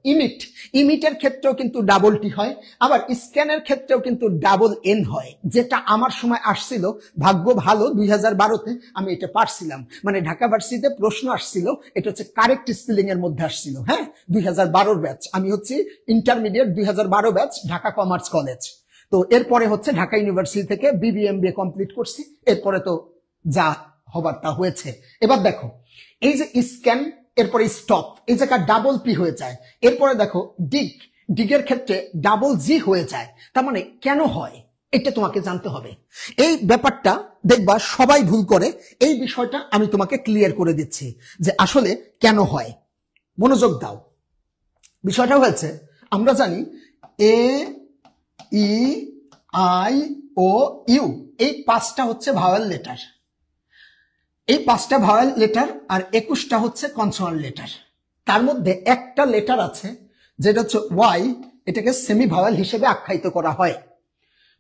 ইমিটের ক্ষেত্রেও কিন্তু ডাবল টি হয়। আবার স্ক্যানের ক্ষেত্রেও কিন্তু ডাবল এন হয়, যেটা আমার সময় আসছিল। ভাগ্য ভালো 2012তে আমি এটা পারছিলাম, মানে ঢাকা ভার্সিটিতে প্রশ্ন আসছিল, এটা হচ্ছে কারেক্ট স্পেলিং এর মধ্যে আসছিল। হ্যাঁ, 2012 ব্যাচ, আমি হচ্ছে intermediate 2012 batch, Dhaka commerce college. তো এরপরে হচ্ছে ঢাকা ইউনিভার্সিটি থেকে BBMBA কমপ্লিট করছি। এরপরে তো যা হবার তা হয়েছে। এবার দেখো এই যে স্ক্যান, এরপরে স্টপ, এই জায়গা ডাবল পি হয়ে যায়। এরপরে দেখো ডিগের ক্ষেত্রে ডাবল জি হয়ে যায়। তার মানে কেন হয় এটা তোমাকে জানতে হবে। এই ব্যাপারটা দেখবা সবাই ভুল করে, এই বিষয়টা আমি তোমাকে ক্লিয়ার করে দিচ্ছি যে আসলে কেন হয়। মনোযোগ দাও। বিষয়টা হয়েছে, আমরা জানি এ, ই, আই, ও, ইউ, এই 5টা হচ্ছে ভাওয়েল লেটার। এই 5টা ভাওয়েল লেটার আর 21টা হচ্ছে কনসোনান্ট লেটার। তার মধ্যে একটা লেটার আছে যেটা হচ্ছে ওয়াই, এটাকে সেমি ভাওয়েল হিসেবে আখ্যায়িত করা হয়।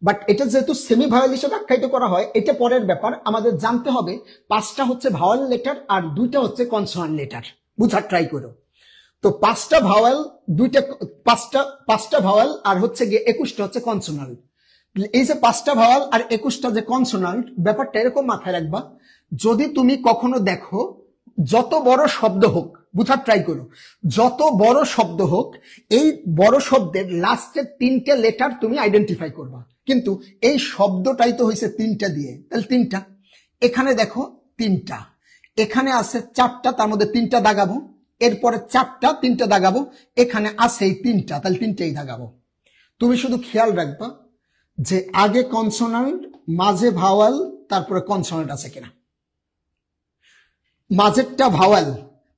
বাট এটা যেহেতু সেমি ভাওয়েল হিসেবে আখ্যায়িত করা হয়, এটা পরের ব্যাপার। আমাদের জানতে হবে 5টা হচ্ছে ভাওয়েল লেটার আর 2টা হচ্ছে কনসোনান্ট লেটার। বুঝার ট্রাই করো। তো 5টা ভাওয়েল, 5টা ভাওয়েল আর হচ্ছে গিয়ে 21টা হচ্ছে কনসোনান্ট। এই যে 5টা ভাওয়েল আর 21টা যে কনসোনান্ট, ব্যাপারটা এরকম মাথায় রাখবা, যদি তুমি কখনো দেখো যত বড় শব্দ হোক, বুঝার ট্রাই করো, যত বড় শব্দ হোক, এই বড় শব্দের লাস্টের 3টে লেটার তুমি আইডেন্টিফাই করবা। কিন্তু এই শব্দটাই তো হয়েছে 3টা দিয়ে, তাহলে 3টা। এখানে দেখো 3টা, এখানে আছে 4টা, তার মধ্যে 3টা দাগাবো, এরপরে 4টা, 3টা দাগাবো, এখানে আছে এই 3টা, তাহলে 3টাই দাগাবো। তুমি শুধু খেয়াল রাখবা যে আগে কনসোনান্ট, মাঝে ভাওয়াল, তারপরে কনসোনান্ট আছে কিনা। মাঝেরটা ভাওয়াল,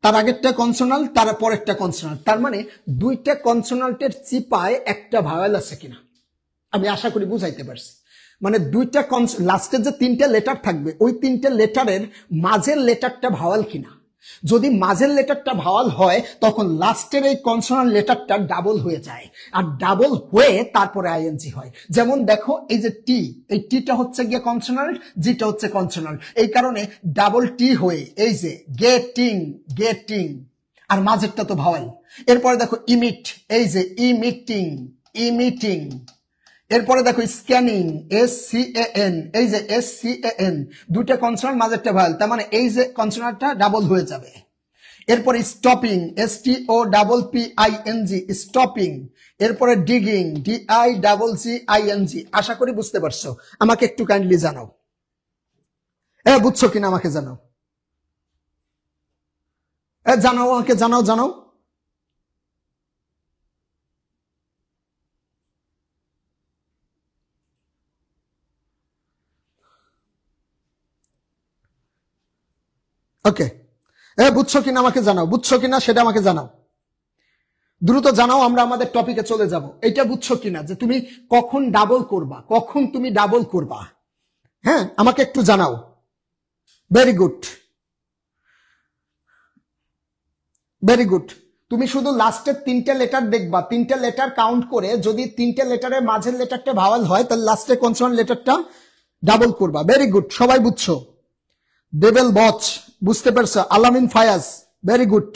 তার আগেরটা কনসোনান্ট, তার পরেরটা কনসোনান্ট, তার মানে 2টা কনসোনান্টের চিপায় একটা ভাওয়াল আছে কিনা। আমি আশা করি বুঝাইতে পারছি। মানে 2টা লাস্টের যে 3টে লেটার থাকবে, ওই 3টে লেটারের মাঝের লেটারটা ভাওয়াল কিনা। যদি মাঝের লেটারটা ভাওয়াল হয় তখন লাস্টের এই কনসোনান্ট লেটারটা ডাবল হয়ে যায়, আর ডাবল হয়ে তারপরে আইএনজি হয়। যেমন দেখো এই যে টি, এই টিটা হচ্ছে গিয়ে কনসোনান্ট, জিটা হচ্ছে কনসোনান্ট, এই কারণে ডাবল টি হয়ে এই যে গেটিং, আর মাঝেরটা তো ভাওয়াল। এরপরে দেখো ইমিট, এই যে ইমিটিং। এরপরে দেখো স্ক্যানিং, SCAN, এই যে SCAN, 2টা কনসোনান্ট, মাঝেরটা ভাওয়াল, তার মানে এই যে কনসোনান্টটা ডাবল হয়ে যাবে। এরপরে স্টপিং, STOPPING, স্টপিং। এরপরে ডিগিং, DIGGING। আশা করি বুঝতে পারছো। আমাকে একটু কাইন্ডলি জানাও, বুঝছো কিনা আমাকে জানাও, জানাও আমাকে, জানাও। ওকে, বুঝছো কিনা আমাকে জানাও, বুঝছো কিনা সেটা আমাকে জানাও, দ্রুত জানাও, আমরা আমাদের টপিকে চলে যাব। এটা বুঝছো কিনা যে তুমি কখন ডাবল করবা, কখন তুমি ডাবল করবা, হ্যাঁ আমাকে একটু জানাও। Very good. তুমি শুধু লাস্টের 3টে লেটার দেখবা, 3টে লেটার কাউন্ট করে যদি 3টে লেটারের মাঝের লেটারটা ভাওয়াল হয় তাহলে লাস্টের কনসোনান্ট লেটারটা ডাবল করবা। ভেরি গুড, সবাই বুঝছো। দেবেল বচ বুঝতে পারছো। আলামিন ফায়াজ, ভেরি গুড,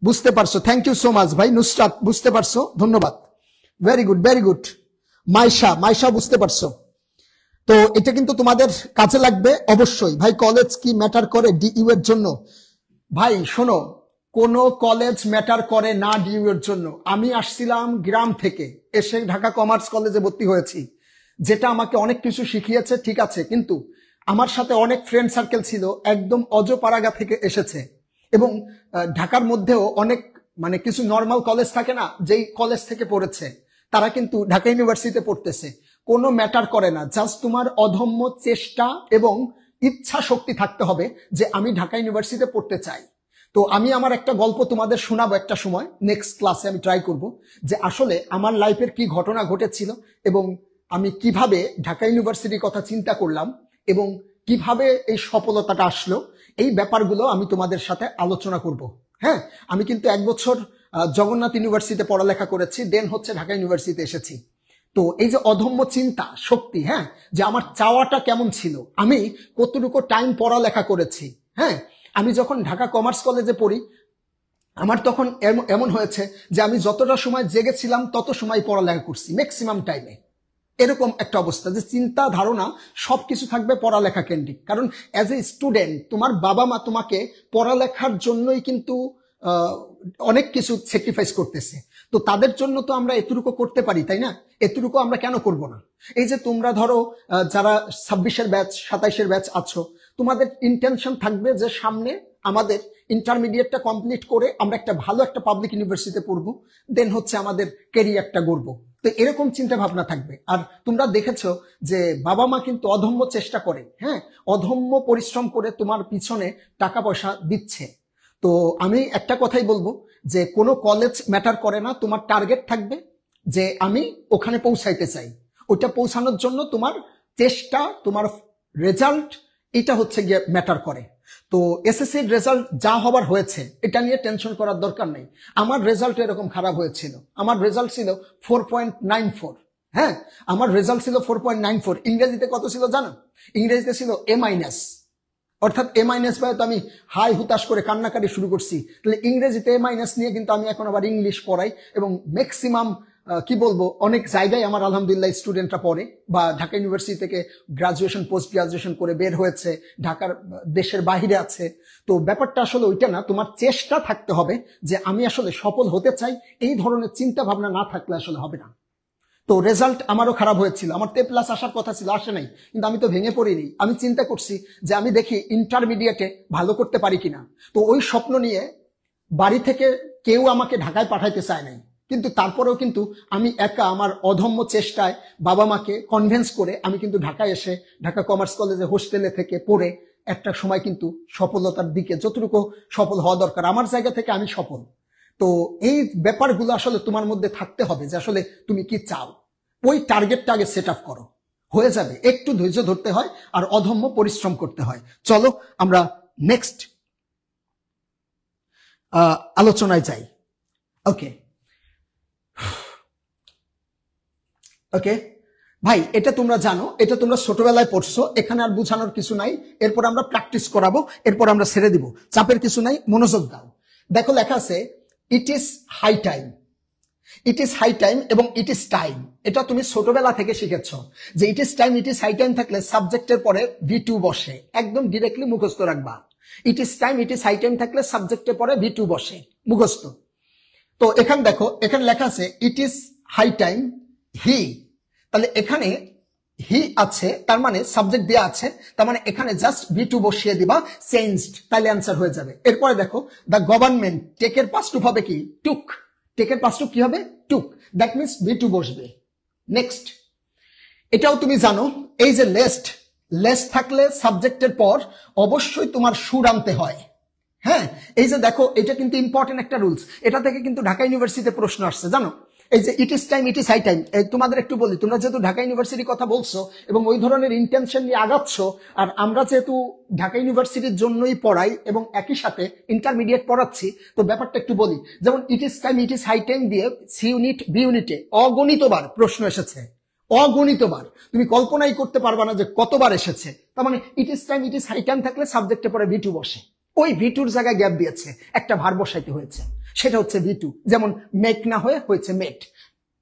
বুঝতে পারছো। থ্যাংক ইউ সো মাচ ভাই। নুসরাত বুঝতে পারছো, ধন্যবাদ। Very good. মাইশা বুঝতে পারছো। তো এটা কিন্তু তোমাদের কাজে লাগবে অবশ্যই। ভাই কলেজ কি ম্যাটার করে DU এর জন্য? ভাই শোনো, কোন কলেজ ম্যাটার করে না DU এর জন্য। আমি আসছিলাম গ্রাম থেকে, এসে ঢাকা কমার্স কলেজে ভর্তি হয়েছি, যেটা আমাকে অনেক কিছু শিখিয়েছে, ঠিক আছে, কিন্তু আমার সাথে অনেক ফ্রেন্ড সার্কেল ছিল একদম অজপাড়াগা থেকে এসেছে, এবং ঢাকার মধ্যেও অনেক মানে কিছু নর্মাল কলেজ থাকে না, যেই কলেজ থেকে পড়েছে তারা কিন্তু ঢাকা ইউনিভার্সিটিতে পড়তেছে। কোনো ম্যাটার করে না, জাস্ট তোমার অদম্য চেষ্টা এবং ইচ্ছা শক্তি থাকতে হবে যে আমি ঢাকা ইউনিভার্সিটিতে পড়তে চাই। তো আমি আমার একটা গল্প তোমাদের শোনাবো একটা সময়, নেক্সট ক্লাসে আমি ট্রাই করব যে আসলে আমার লাইফের কি ঘটনা ঘটেছিল এবং আমি কিভাবে ঢাকা ইউনিভার্সিটির কথা চিন্তা করলাম এবং কিভাবে এই সফলতাটা আসলো, এই ব্যাপারগুলো আমি তোমাদের সাথে আলোচনা করব। হ্যাঁ, আমি কিন্তু 1 বছর জগন্নাথ ইউনিভার্সিটিতে পড়ালেখা করেছি, দেন হচ্ছে ঢাকা ইউনিভার্সিটিতে এসেছি। তো এই যে অদম্য চিন্তা শক্তি, হ্যাঁ, যে আমার চাওয়াটা কেমন ছিল, আমি কতটুকু টাইম পড়ালেখা করেছি। হ্যাঁ, আমি যখন ঢাকা কমার্স কলেজে পড়ি, আমার তখন এমন হয়েছে যে আমি যতটা সময় জেগেছিলাম তত সময় পড়ালেখা করছি ম্যাক্সিমাম টাইমে। এরকম একটা অবস্থা যে চিন্তা ধারণা সবকিছু থাকবে পড়ালেখা কেন্দ্রিক। কারণ অ্যাজ এ স্টুডেন্ট তোমার বাবা মা তোমাকে পড়ালেখার জন্যই কিন্তু অনেক কিছু স্যাক্রিফাইস করতেছে। তো তাদের জন্য তো আমরা এতটুকু করতে পারি, তাই না? এতটুকু আমরা কেন করব না? এই যে তোমরা ধরো যারা 26-এর ব্যাচ 27-এর ব্যাচ আছো, তোমাদের ইন্টেনশন থাকবে যে সামনে আমাদের ইন্টারমিডিয়েটটা কমপ্লিট করে আমরা একটা ভালো একটা পাবলিক ইউনিভার্সিটিতে পড়বো, দেন হচ্ছে আমাদের ক্যারিয়ারটা গড়বো। তো এরকম চিন্তা ভাবনা থাকবে। আর তোমরা দেখেছো যে বাবা মা কিন্তু অধম্য চেষ্টা করে, হ্যাঁ, অধম্য পরিশ্রম করে তোমার পিছনে টাকা পয়সা দিচ্ছে। তো আমি একটা কথাই বলবো যে কোনো কলেজ ম্যাটার করে না, তোমার টার্গেট থাকবে যে আমি ওখানে পৌঁছাইতে চাই। ওইটা পৌঁছানোর জন্য তোমার চেষ্টা, তোমার রেজাল্ট, এটা হচ্ছে গিয়ে ম্যাটার করে। তো এসএসসির রেজাল্ট যা হবার হয়েছে এটা নিয়ে টেনশন করার দরকার নেই। আমার রেজাল্ট এরকম খারাপ হয়েছিল, আমার রেজাল্ট ছিল 4.94। হ্যাঁ, আমার রেজাল্ট ছিল 4.94। ইংরেজিতে কত ছিল জানো? ইংরেজিতে ছিল A-। অর্থাৎ A- পায় তো আমি হাই হুতাশ করে কান্নাকাটি শুরু করছি। তাহলে ইংরেজিতে A- নিয়ে কিন্তু আমি এখন আবার ইংলিশ পড়াই, এবং ম্যাক্সিমাম কি বলবো অনেক জায়গায় আমার আলহামদুলিল্লাহ স্টুডেন্টরা পড়ে, বা ঢাকা ইউনিভার্সিটি থেকে গ্রাজুয়েশন পোস্ট গ্রাজুয়েশন করে বের হয়েছে, ঢাকার দেশের বাইরে আছে। তো ব্যাপারটা আসলে ওইটা না, তোমার চেষ্টা থাকতে হবে যে আমি আসলে সফল হতে চাই। এই ধরনের চিন্তা ভাবনা না থাকলে আসলে হবে না। তো রেজাল্ট আমারও খারাপ হয়েছিল, আমার তো প্লাস আসার কথা ছিল, আসে নাই, কিন্তু আমি তো ভেঙে পড়িনি। আমি চিন্তা করছি যে আমি দেখি ইন্টারমিডিয়েটে ভালো করতে পারি কিনা। তো ওই স্বপ্ন নিয়ে বাড়ি থেকে কেউ আমাকে ঢাকায় পাঠাইতে চায় নাই, কিন্তু তারপরেও কিন্তু আমি একা আমার অধম্য চেষ্টায় বাবা মাকে কনভিন্স করে আমি কিন্তু ঢাকায় এসে ঢাকা কমার্স কলেজে হোস্টেলে থেকে পড়ে একটা সময় কিন্তু সফলতার দিকে যতটুকু সফল হওয়া দরকার আমার জায়গা থেকে আমি সফল। তো এই ব্যাপারগুলো আসলে তোমার মধ্যে থাকতে হবে যে আসলে তুমি কি চাও, ওই টার্গেটটা আগে সেট আপ করো, হয়ে যাবে। একটু ধৈর্য ধরতে হয় আর অধম্য পরিশ্রম করতে হয়। চলো আমরা নেক্সট আলোচনায় যাই। ওকে ওকে ভাই, এটা তোমরা জানো, এটা তোমরা ছোটবেলায় পড়ছো, এখানে আর বুঝানোর কিছু নাই। এরপর আমরা প্র্যাকটিস করাবো, এরপর আমরা ছেড়ে দিব, চাপের কিছু নাই, মনোযোগ দাও। দেখো লেখা আছে it is high time. It is high time এবং ইট ইজ টাইম, এটা তুমি ছোটবেলা থেকে শিখেছ যে it is time, it is high time থাকলে সাবজেক্টের পরে V2 বসে, একদম ডিরেক্টলি মুখস্থ রাখবা। It is time, it is high time থাকলে সাবজেক্টের পরে V2 বসে, মুখস্থ। তো এখানে দেখো, এখানে লেখা আছে it is high time he, তাহলে এখানে হি আছে, তার মানে সাবজেক্ট দেওয়া আছে, তার মানে এখানে জাস্ট V2 বসিয়ে দিবা, চেঞ্জড, তাহলে অ্যান্সার হয়ে যাবে। এরপরে দেখো দ্য গভর্নমেন্ট, টেকের পাস্ট টু হবে কি? টুক। টেকের পাস্ট টু কি হবে? টুক, দ্যাট মিন্স V2 বসবে। নেক্সট, এটাও তুমি জানো, এই যে লেস্ট, লেস্ট থাকলে সাবজেক্টের পর অবশ্যই তোমার সুর আনতে হয়। হ্যাঁ, এই যে দেখো, এটা কিন্তু ইম্পর্টেন্ট একটা রুলস, এটা থেকে কিন্তু ঢাকা ইউনিভার্সিটিতে প্রশ্ন আসছে জানো। এই যে it is time, it is high time, তোমাদের একটু বলি, তোমরা যেহেতু ঢাকা ইউনিভার্সিটির কথা বলছো এবং ওই ধরনের ইন্টেনশন নিয়ে আগাচ্ছ, আর আমরা যেহেতু ঢাকা ইউনিভার্সিটির জন্যই পড়াই এবং একই সাথে ইন্টারমিডিয়েট পড়াচ্ছি, তো ব্যাপারটা একটু বলি। যেমন it is time, it is high time দিয়ে সি ইউনিট বি ইউনিটে অগণিতবার প্রশ্ন এসেছে, অগণিতবার, তুমি কল্পনাই করতে পারবা না যে কতবার এসেছে। তার মানে it is time, it is high time থাকলে সাবজেক্টে পরে V2 বসে, ওই V2 জায়গায় গ্যাপ দিয়েছে, একটা ভার বসাইতে হয়েছে, সেটা হচ্ছে V2। যেমন মেক না হয়ে হয়েছে মেট,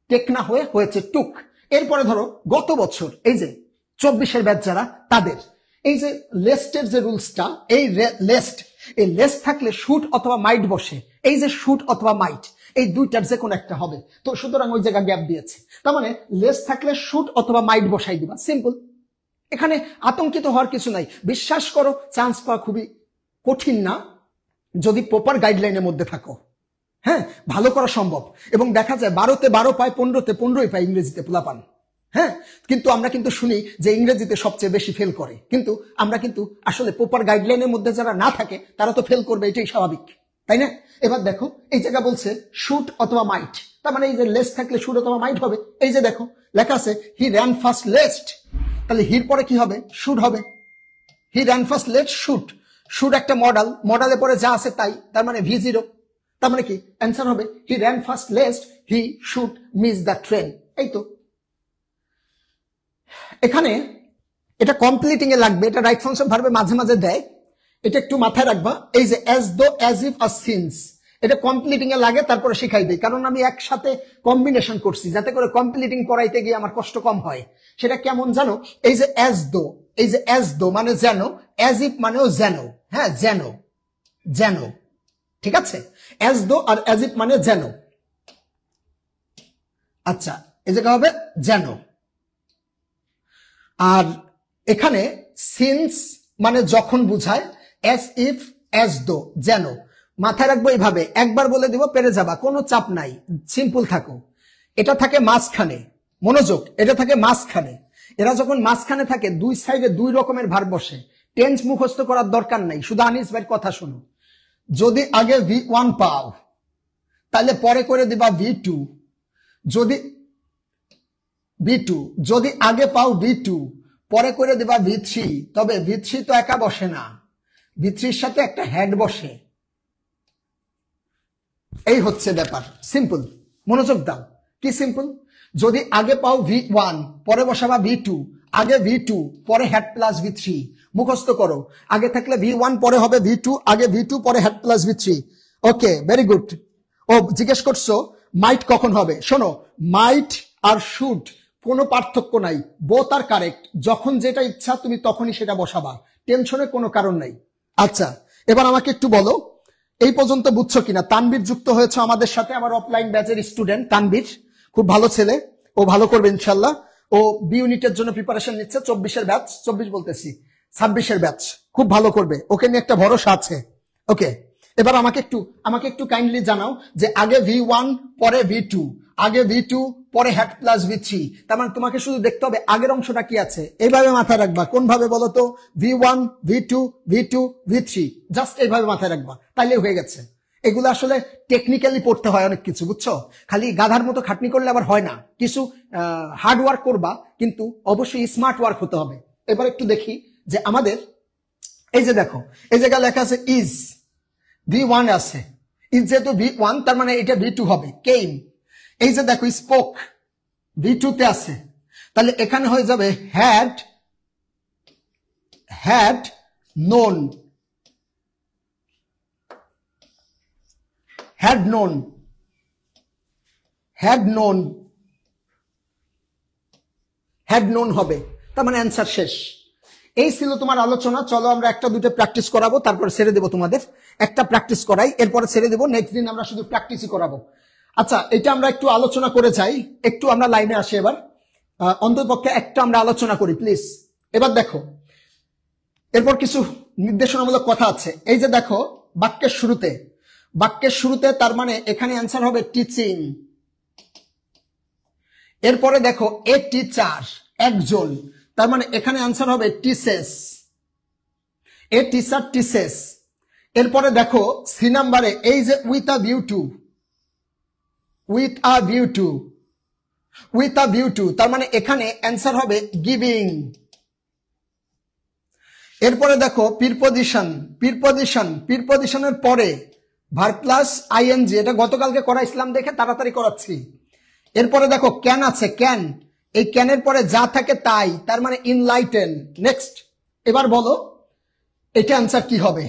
টেক না হয়ে হয়েছে টুক। এরপরে ধরো গত বছর এই যে 24-এর ব্যাচ যারা, তাদের এই যে লেস্টের যে রুলসটা, এই লেস্ট, এই লেস্ট থাকলে শুট অথবা মাইট বসে, এই যে শুট অথবা মাইট, এই দুইটার যে কোনো একটা হবে। তো সুতরাং ওই জায়গা গ্যাপ দিয়েছে, তার মানে লেস্ট থাকলে শুট অথবা মাইট বসাই দিবা, সিম্পল। এখানে আতঙ্কিত হওয়ার কিছু নাই, বিশ্বাস করো চান্স পাওয়া খুবই কঠিন না, যদি প্রপার গাইডলাইনের মধ্যে থাকো। হ্যাঁ, ভালো করা সম্ভব, এবং দেখা যায় 12তে 12 পায়, 15তে 15ই পায় ইংরেজিতে পোলাপান। হ্যাঁ, কিন্তু আমরা কিন্তু শুনি যে ইংরেজিতে সবচেয়ে বেশি ফেল করে, কিন্তু আমরা কিন্তু আসলে প্রপার গাইডলাইনের মধ্যে যারা না থাকে তারা তো ফেল করবে, এটাই স্বাভাবিক, তাই না? এবার দেখো এই জায়গা বলছে শুট অথবা মাইট, তার মানে এই যে লেস থাকলে শুট অথবা মাইট হবে। এই যে দেখো লেখা আছে হি র্যান ফার্স্ট লেস্ট, তাহলে হির পরে কি হবে? শুট হবে। He ran first let's shoot, shoot একটা মডেল, মডেলের পরে যা আছে তাই, তার মানে V0, তার মানে কি অ্যান্সার হবে he ran first lest he should miss the train. এই তো এখানে এটা কমপ্লিটিং এ লাগবে, এটা রাইট ফাংশন ভার্বে মাঝে মাঝে দেয়, এটা একটু মাথায় রাখবা। এই যে অ্যাজ দো, অ্যাজ ইফ আর সিন্স, এটা কমপ্লিটিং এ লাগে, তারপরে শিখাই দিই, কারণ আমি একসাথে কম্বিনেশন করছি যাতে করে কমপ্লিটিং পড়াইতে গিয়ে আমার কষ্ট কম হয়। সেটা কেমন জানো, এই যে অ্যাজ দো, এই যে অ্যাজ দো মানে যেন, অ্যাজ ইফ মানেও যেন, হ্যাঁ যেন, যেন, ঠিক আছে, as though R as if মানে যেন। আচ্ছা এই জায়গা হবে যেন। আর এখানে সিন্স মানে যখন বুঝায়, অ্যাজ ইফ, অ্যাজ দো, যেন। মাথায় রাখবো এইভাবে, একবার বলে দিব পেরে যাবা, কোনো চাপ নাই, সিম্পল থাকো। এটা থাকে মাঝখানে, মনোযোগ, এটা থাকে মাঝখানে। এরা যখন মাঝখানে থাকে দুই সাইডে দুই রকমের ভার বসে, টেন্স মুখস্থ করার দরকার নাই, শুধু আনিস ভাইয়ের কথা শোনো। যদি আগে V1 পাও তাহলে পরে করে দিবা V2, যদি V2, যদি আগে পাও V2 পরে করে দিবা V3, তবে V3 তো একা বসে না, V3 সাথে একটা হেড বসে। এই হচ্ছে ব্যাপার, সিম্পল, মনোযোগ দাও। কি সিম্পল? যদি আগে পাও V1 পরে বসাবা V2, আগে V2 পরে হেড প্লাস V3, মুখস্থ করো। আগে থাকলে V1 পরে হবে V2, আগে V2 পরে had plus V3। Okay, very good. ও জিজ্ঞেস করছো মাইট কখন হবে, শোনো, মাইট আর শুড কোনো পার্থক্য নাই, বোথ আর কারেক্ট। যখন যেটা ইচ্ছা তুমি তখনই সেটা বসাবা, টেনশনের কোনো কারণ নাই। আচ্ছা এবার আমাকে একটু বলো এই পর্যন্ত বুঝছো কিনা। তানবীর যুক্ত হয়েছে আমাদের সাথে, আমার অফলাইন ব্যাচের স্টুডেন্ট তানবীর, খুব ভালো ছেলে, ও ভালো করবে ইনশাল্লাহ। ও বি ইউনিটের জন্য প্রিপারেশন নিচ্ছে, 24-এর ব্যাচ, 24 বলতেছি 26-এর ব্যাচ, খুব ভালো করবে, ওকে নিয়ে একটা ভরসা আছে। ওকে এবার আমাকে একটু কাইন্ডলি জানাও যে আগে V1 পরে V2, আগে V2 পরে হেড প্লাস V3, তার মানে তোমাকে শুধু দেখতে হবে আগের অংশটা কি আছে। এইভাবে মাথায় রাখবা, কোন ভাবে বলো তো, V1 V2 V2 V3, just এইভাবে মাথায় রাখবা, তাইলে হয়ে গেছে। এগুলো আসলে টেকনিক্যালি পড়তে হয় অনেক কিছু, বুঝছো, খালি গাধার মতো খাটনি করলে আবার হয় না, কিছু হার্ড ওয়ার্ক করবা, কিন্তু অবশ্যই স্মার্ট ওয়ার্ক হতে হবে। এবার একটু দেখি যে আমাদের এই যে দেখো এই জায়গায় লেখা আছে ইজ, V1 আছে, ইজ যেহেতু V1 তার মানে এটা V2 হবে। কেম, এই যে দেখো স্পোক V2 তে আছে, তাহলে এখানে হয়ে যাবে had, had known, had known, had known, had known হবে, তার মানে অ্যান্সার শেষ। এই ছিল তোমার আলোচনা। চলো আমরা একটা দুটো প্র্যাকটিস করাবো, তারপর ছেড়ে দেবো তোমাদের। একটা প্র্যাকটিস করাই, এরপরে ছেড়ে দেবো, নেক্সট দিন আমরা শুধু প্র্যাকটিসই করাবো। আচ্ছা এটা আমরা একটু আলোচনা করে যাই, একটু আমরা লাইনে আসি এবার, অন্ততপক্ষে একটা আমরা আলোচনা করি প্লিজ। এবার দেখো এরপর কিছু নির্দেশনামূলক কথা আছে। এই যে দেখো বাক্যের শুরুতে, তার মানে এখানে অ্যান্সার হবে টিচিং। এরপরে দেখো এ টিচার, একজন, তার মানে এখানে অ্যান্সার হবে টিচেস, এ টিচার টিচেস। এরপরে দেখো সি নাম্বারে এই যে with a view two, with a view two, with a view two, তার মানে এখানে অ্যান্সার হবে গিভিং। এরপরে দেখো প্রিপজিশনের পরে ভার্ব প্লাস আইএনজি, এটা গতকালকে করাইছিলাম দেখে তাড়াতাড়ি করাচ্ছি। এরপরে দেখো ক্যান আছে, ক্যান, এই ক্যানের পরে যা থাকে তাই, তার মানে ইনলাইটেন। নেক্সট এবার বলো এটা অ্যান্সার কি হবে,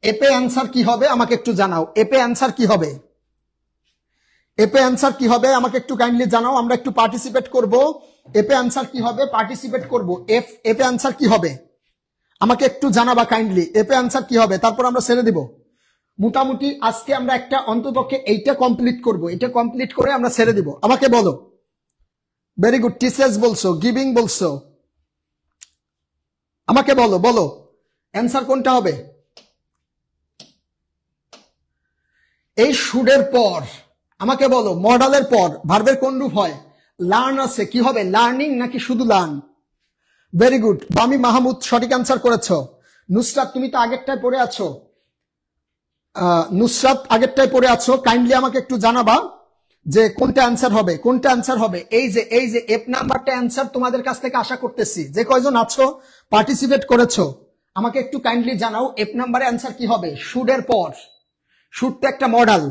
এপে অ্যান্সার কি হবে আমাকে একটু জানাও, এপে অ্যান্সার কি হবে, এপে অ্যান্সার কি হবে আমাকে একটু কাইন্ডলি জানাও, আমরা একটু পার্টিসিপেট করব। এপে অ্যান্সার কি হবে, পার্টিসিপেট করব। এপে অ্যান্সার কি হবে আমাকে একটু জানাবা কাইন্ডলি, এপে অ্যান্সার কি হবে, তারপর আমরা ছেড়ে দিব। মোটামুটি আজকে আমরা একটা অন্ততপক্ষে এইটা কমপ্লিট করব, এটা কমপ্লিট করে আমরা ছেড়ে দিব। আমাকে বলো, ভেরি গুড, টিচেস বলছো, গিভিং বলছো, আমাকে বলো অ্যান্সার কোনটা হবে। এই শুডের পর আমাকে বলো মডেলের পর ভার্বের কোন রূপ হয়, লার্ন আছে, কি হবে, লার্নিং নাকি শুধু লার্ন। ভেরি গুড, বামি মাহমুদ সঠিক অ্যান্সার করেছো। নুসরাত তুমি তো আগেরটায় পড়ে আছো, নুসরাত আগেরটায় পড়ে আছো, কাইন্ডলি আমাকে একটু জানাবা যে কোনটা অ্যান্সার হবে, কোনটা অ্যান্সার হবে। এই যে এফ নাম্বারটা অ্যান্সার তোমাদের কাছ থেকে আশা করতেছি, যে কয়জন আছো পার্টিসিপেট করেছো আমাকে একটু কাইন্ডলি জানাও এফ নাম্বারে অ্যান্সার কি হবে? শুডের পর, শুড তো একটা মডেল,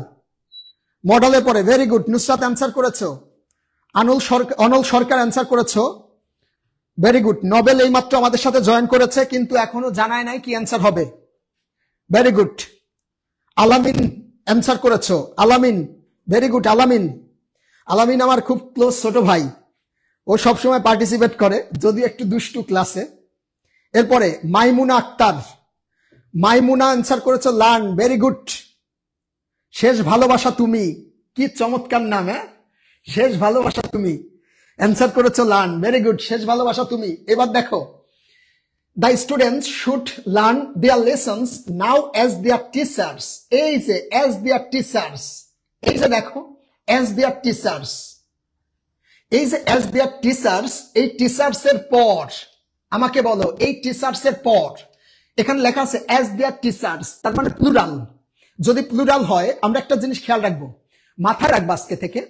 মডেলের পরে। ভেরি গুড, নুসরাত অ্যান্সার করেছো, অনল সরকার অ্যান্সার করেছো, ভেরি গুড। নোবেল এইমাত্র আমাদের সাথে জয়েন করেছে কিন্তু এখনো জানায় নাই কি অ্যান্সার হবে। Very good. আলামিন অ্যান্সার করেছো, আলামিন, ভেরি গুড। আলামিন, আলামিন আমার খুব ক্লোজ ছোট ভাই, ও সবসময় পার্টিসিপেট করে, যদি একটু দুষ্টু ক্লাসে। এরপরে মাইমুনা আক্তার, মাইমুনা অ্যান্সার করেছো লার্ন, ভেরি গুড। শেষ ভালোবাসা তুমি, কি চমৎকার নাম, হ্যাঁ, শেষ ভালোবাসা তুমি, অ্যান্সার করেছো লার্ন, ভেরি গুড, শেষ ভালোবাসা তুমি। এবার দেখো, the students should learn their lessons now as their teachers, এই যে as their teachers, এই যে দেখো as their teachers, এই যে as their teachers, এই টিচার্স এর পর আমাকে বলো, এই টিচার্স এর পর এখানে লেখা আছে as their teachers, তার মানে প্লুরাল। যদি প্লুরাল হয় আমরা একটা জিনিস খেয়াল রাখবো, মাথায় রাখবো আজকে থেকে,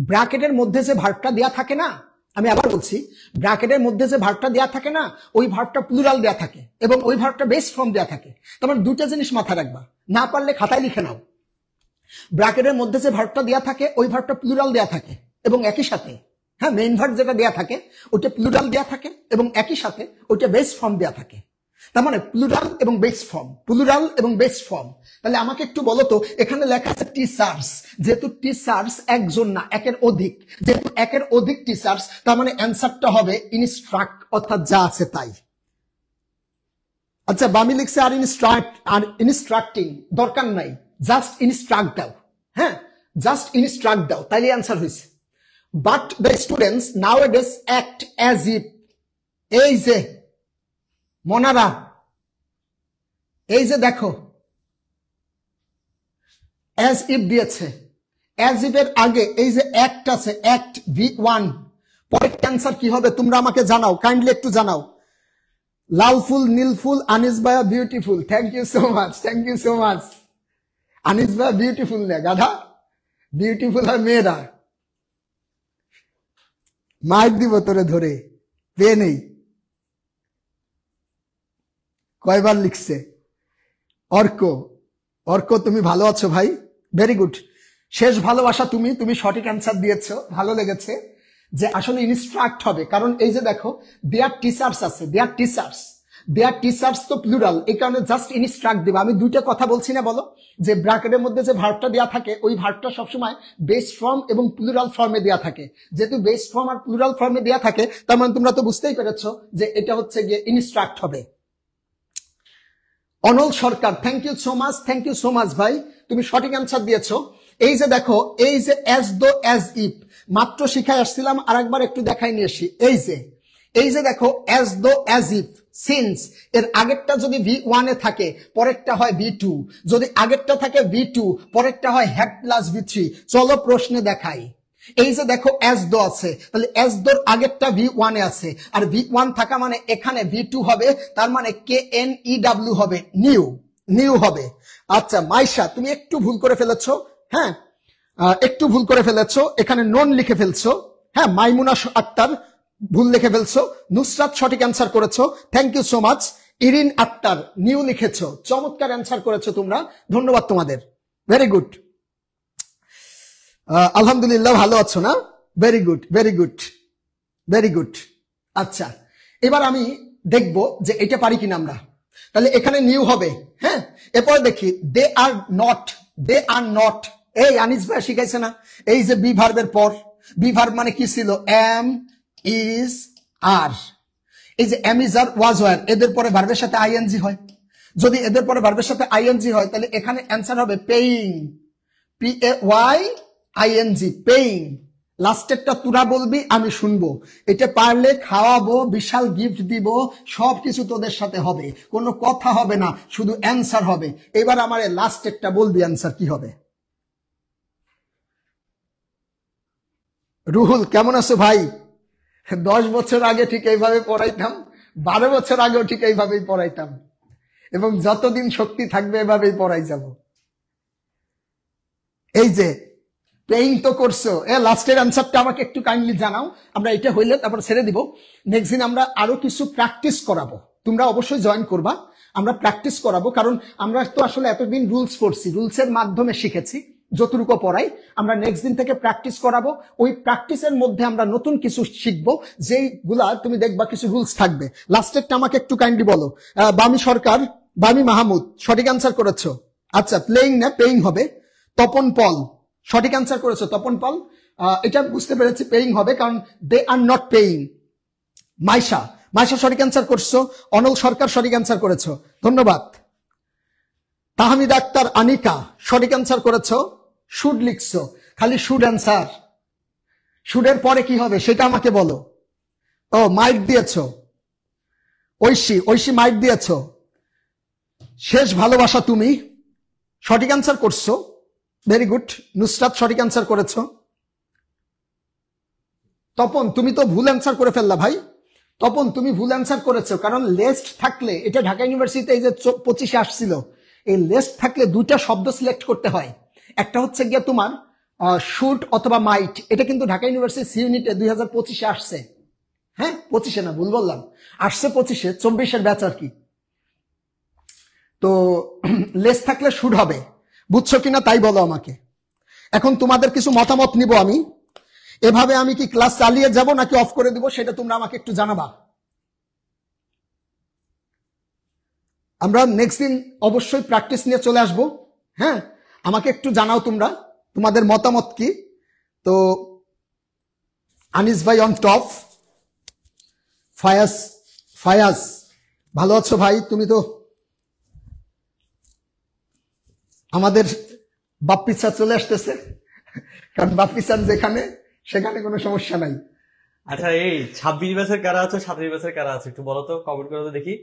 ব্র্যাকেটের মধ্যে যে ভার্বটা দেয়া থাকে না, আমি আবার বলছি, ব্র্যাকেটের মধ্যে যে ভার্বটা দেয়া থাকে না, ওই ভার্বটা প্লুরাল দেয়া থাকে এবং ওই ভার্বটা বেস ফর্ম দেয়া থাকে। তোমার দুটো জিনিস মাথায় রাখবা, না পারলে খাতায় লিখে নাও। ব্র্যাকেটের মধ্যে যে ভার্বটা দেয়া থাকে ওই ভার্বটা প্লুরাল দেয়া থাকে এবং একই সাথে, হ্যাঁ, মেইন ভার্ব যেটা দেয়া থাকে ওইটা প্লুরাল দেয়া থাকে এবং একই সাথে ওইটা বেস ফর্ম দেয়া থাকে। তার মানে প্লুরাল এবং বেস ফর্ম, প্লুরাল এবং বেস ফর্ম। তাহলে আমাকে একটু বলো তো, এখানে লেখা আছে টিচার্স, যেহেতু টিচার্স একজন না একের অধিক, যেহেতু একের অধিক টিচার্স, তার মানে অ্যান্সারটা হবে ইনস্ট্রাক্ট, অর্থাৎ যা আছে তাই। আচ্ছা, বামি লিখছে আর ইনস্ট্রাক্টিং, দরকার নাই, জাস্ট ইনস্ট্রাক্ট দাও, হ্যাঁ, জাস্ট ইনস্ট্রাক্ট দাও, তাইলে অ্যান্সার হয়েছে। But the students nowadays act as if, এই যে মনারা, এই যে দেখো অ্যাজ ইফ দিয়েছে, অ্যাজ ইফ এর আগে এই যে অ্যাক্ট আছে, অ্যাক্ট V1, পরের অ্যান্সার কি হবে তোমরা আমাকে জানাও, কাইন্ডলি একটু জানাও। লাল ফুল, নীল ফুল, আনিস ভাইয়া beautiful, thank you so much, thank you so much. Anis ভাইয়া বিউটিফুল না গাধা, বিউটিফুল হয় মেয়েরা। মাইক দিব তোরে ধরে, পেয়ে নেই। কয়বার লিখছে অর্ক, অর্ক তুমি ভালো আছো ভাই, ভেরি গুড। শেষ ভালোবাসা তুমি, তুমি সঠিক অ্যান্সার দিয়েছো, ভালো লেগেছে। যে আসলে ইনস্ট্রাক্ট হবে, কারণ এই যে দেখো দেয়ার টিচার্স আছে, দেয়ার টিচার্স, দেয়ার টিচার্স তো প্লুরাল, এই কারণে জাস্ট ইনস্ট্রাক্ট দেবা। আমি দুইটা কথা বলছি না, বলো যে ব্র্যাকেটের মধ্যে যে ভার্বটা দেয়া থাকে ওই ভার্বটা সবসময় বেস ফর্ম এবং প্লুরাল ফর্মে দেয়া থাকে। যেহেতু বেস ফর্ম আর প্লুরাল ফর্মে দেয়া থাকে, তার মানে তোমরা তো বুঝতেই পেরেছো যে এটা হচ্ছে গিয়ে ইনস্ট্রাক্ট হবে। Anol Sarkar, thank you so much, thank you so much ভাই, তুমি সঠিক অ্যান্সার দিয়েছো। এই যে দেখো, এই যে অ্যাজ দো অ্যাজ ইফ, মাত্র শিখাই আসছিলাম, আর একবার একটু দেখাই নিয়ে আসি। এই যে দেখো as though as if, since এর আগেরটা যদি V1 এ থাকে পরেরটা হয় V2, যদি আগেরটা থাকে V2 পরেরটা হয় হ্যাড প্লাস V3। চলো প্রশ্নে দেখাই। এই যে দেখো অ্যাজ দো আছে, তাহলে অ্যাজ দোর আগেরটা V1 এ আছে, আর V1 থাকা মানে এখানে V2 হবে, তার মানে KNEW হবে, নিউ, নিউ হবে। আচ্ছা মাইশা, তুমি একটু ভুল করে ফেলেছো, হ্যাঁ, একটু ভুল করে ফেলেছো, এখানে নন লিখে ফেলছো, হ্যাঁ। মাইমুনা আক্তার ভুল লিখে ফেলছো। নুসরাত সঠিক অ্যান্সার করেছো, thank you so much. Irin Akter new লিখেছো, চমৎকার অ্যান্সার করেছো তোমরা, ধন্যবাদ তোমাদের, ভেরি গুড। আলহামদুলিল্লাহ, ভালো আছো না? Very good, very good, very good. আচ্ছা, এবার আমি দেখব যে এটা পারি কিনা আমরা। তাহলে এখানে নিউ হবে, হ্যাঁ। এরপর দেখি দে are not, they are not, এই আনিস ভাই শিখাইছে না, এই যে বি ভার্বের পর, বি ভার্ব মানে কি ছিল, এম, ইজ, আর। এই যে am, is, are, was, were, এদের পরে ভার্বের সাথে আইএনজি হয়। যদি এদের পরে ভার্বের সাথে আইএনজি হয় তাহলে এখানে অ্যান্সার হবে পেইং, PAYING, পেইং। লাস্টেরটা তোরা বলবি, আমি শুনবো, এটা পারলে খাওয়াবো, বিশাল গিফট দিব, সবকিছু তোদের সাথে হবে, কোনো কথা হবে না, শুধু অ্যান্সার হবে। এবার আমার লাস্টেরটা বলবি, অ্যান্সার কি হবে। রুহুল কেমন আছো ভাই? 10 বছর আগে ঠিক এইভাবে পড়াইতাম, 12 বছর আগেও ঠিক এইভাবেই পড়াইতাম, এবং যতদিন শক্তি থাকবে এভাবেই পড়াই যাব। এই যে পেইং তো করছো, লাস্টের অ্যান্সারটা আমাকে একটু কাইন্ডলি জানাও, আমরা এটা হইলে তারপর ছেড়ে দিব। নেক্সট দিন আমরা আরো কিছু প্র্যাকটিস করাবো, তোমরা অবশ্যই জয়েন করবা। আমরা প্র্যাকটিস করাবো, কারণ আমরা তো আসলে এতদিন রুলস পড়ছি, রুলসের মাধ্যমে শিখেছি যতটুকু পড়াই। আমরা নেক্সট দিন থেকে প্র্যাকটিস করাবো, ওই প্র্যাকটিসের মধ্যে আমরা নতুন কিছু শিখবো, যেইগুলা তুমি দেখবা কিছু রুলস থাকবে। লাস্টেরটা আমাকে একটু কাইন্ডলি বলো। বামি সরকার, বামি মাহমুদ সঠিক অ্যান্সার করেছো। আচ্ছা, প্লেইং না পেইং হবে। তপন পল সঠিক অ্যান্সার করেছো। তপন পল, এটা বুঝতে পেরেছি পেইং হবে, কারণ they are not paying. Maisha, Maisha সঠিক অ্যান্সার করছো। অনল সরকার সঠিক অ্যান্সার করেছো, ধন্যবাদ। তাহমিদ আক্তার আনিকা সঠিক অ্যান্সার করেছো। শুড লিখছো, খালি শুড অ্যান্সার। শুডের পরে কি হবে সেটা আমাকে বলো। ও মাইক দিয়েছো। ঐশী, ঐশী মাইক দিয়েছো। শেষ ভালোবাসা তুমি সঠিক অ্যান্সার করছো, ভেরি গুড। নুসরাত সঠিক অ্যান্সার করেছো। তপন, তুমি তো ভুল অ্যান্সার করে ফেললা ভাই। তপন, তুমি ভুল অ্যান্সার করেছো, কারণ লেস্ট থাকলে, এটা ঢাকা ইউনিভার্সিটিতে এই যে 25-এ আসছিল, এই লেস্ট থাকলে দুইটা শব্দ সিলেক্ট করতে হয়। একটা হচ্ছে গিয়ে তোমার শুট অথবা মাইট, এটা কিন্তু ঢাকা ইউনিভার্সিটি সি ইউনিটে 2025-এ আসছে। হ্যাঁ, 25-এ না, ভুল বললাম, আসছে 25-এ, 24-এর ব্যাচ আর কি। তো লেস থাকলে শুড হবে, বুঝছো কিনা তাই বলো আমাকে। এখন তোমাদের কিছু মতামত নিব আমি। এভাবে আমি কি ক্লাস চালিয়ে যাব নাকি অফ করে দিব সেটা তোমরা আমাকে একটু জানাবা। আমরা নেক্সট দিন অবশ্যই প্র্যাকটিস নিয়ে চলে আসব। হ্যাঁ, আমাকে একটু জানাও তোমরা তোমাদের মতামত কি। তো আনিস ভাই অন টপ। ফায়াজ, ফায়াজ ভালো আছো ভাই? তুমি তো আমাদের বাপ্পি স্যার চলে আসতেছে, কারণ বাপ্পি স্যার যেখানে সেখানে কোনো সমস্যা নাই। আচ্ছা, এই 26 ব্যাচের কারা আছো, 27 ব্যাচের কারা আছো একটু বলো তো, কমেন্ট করো তো দেখি।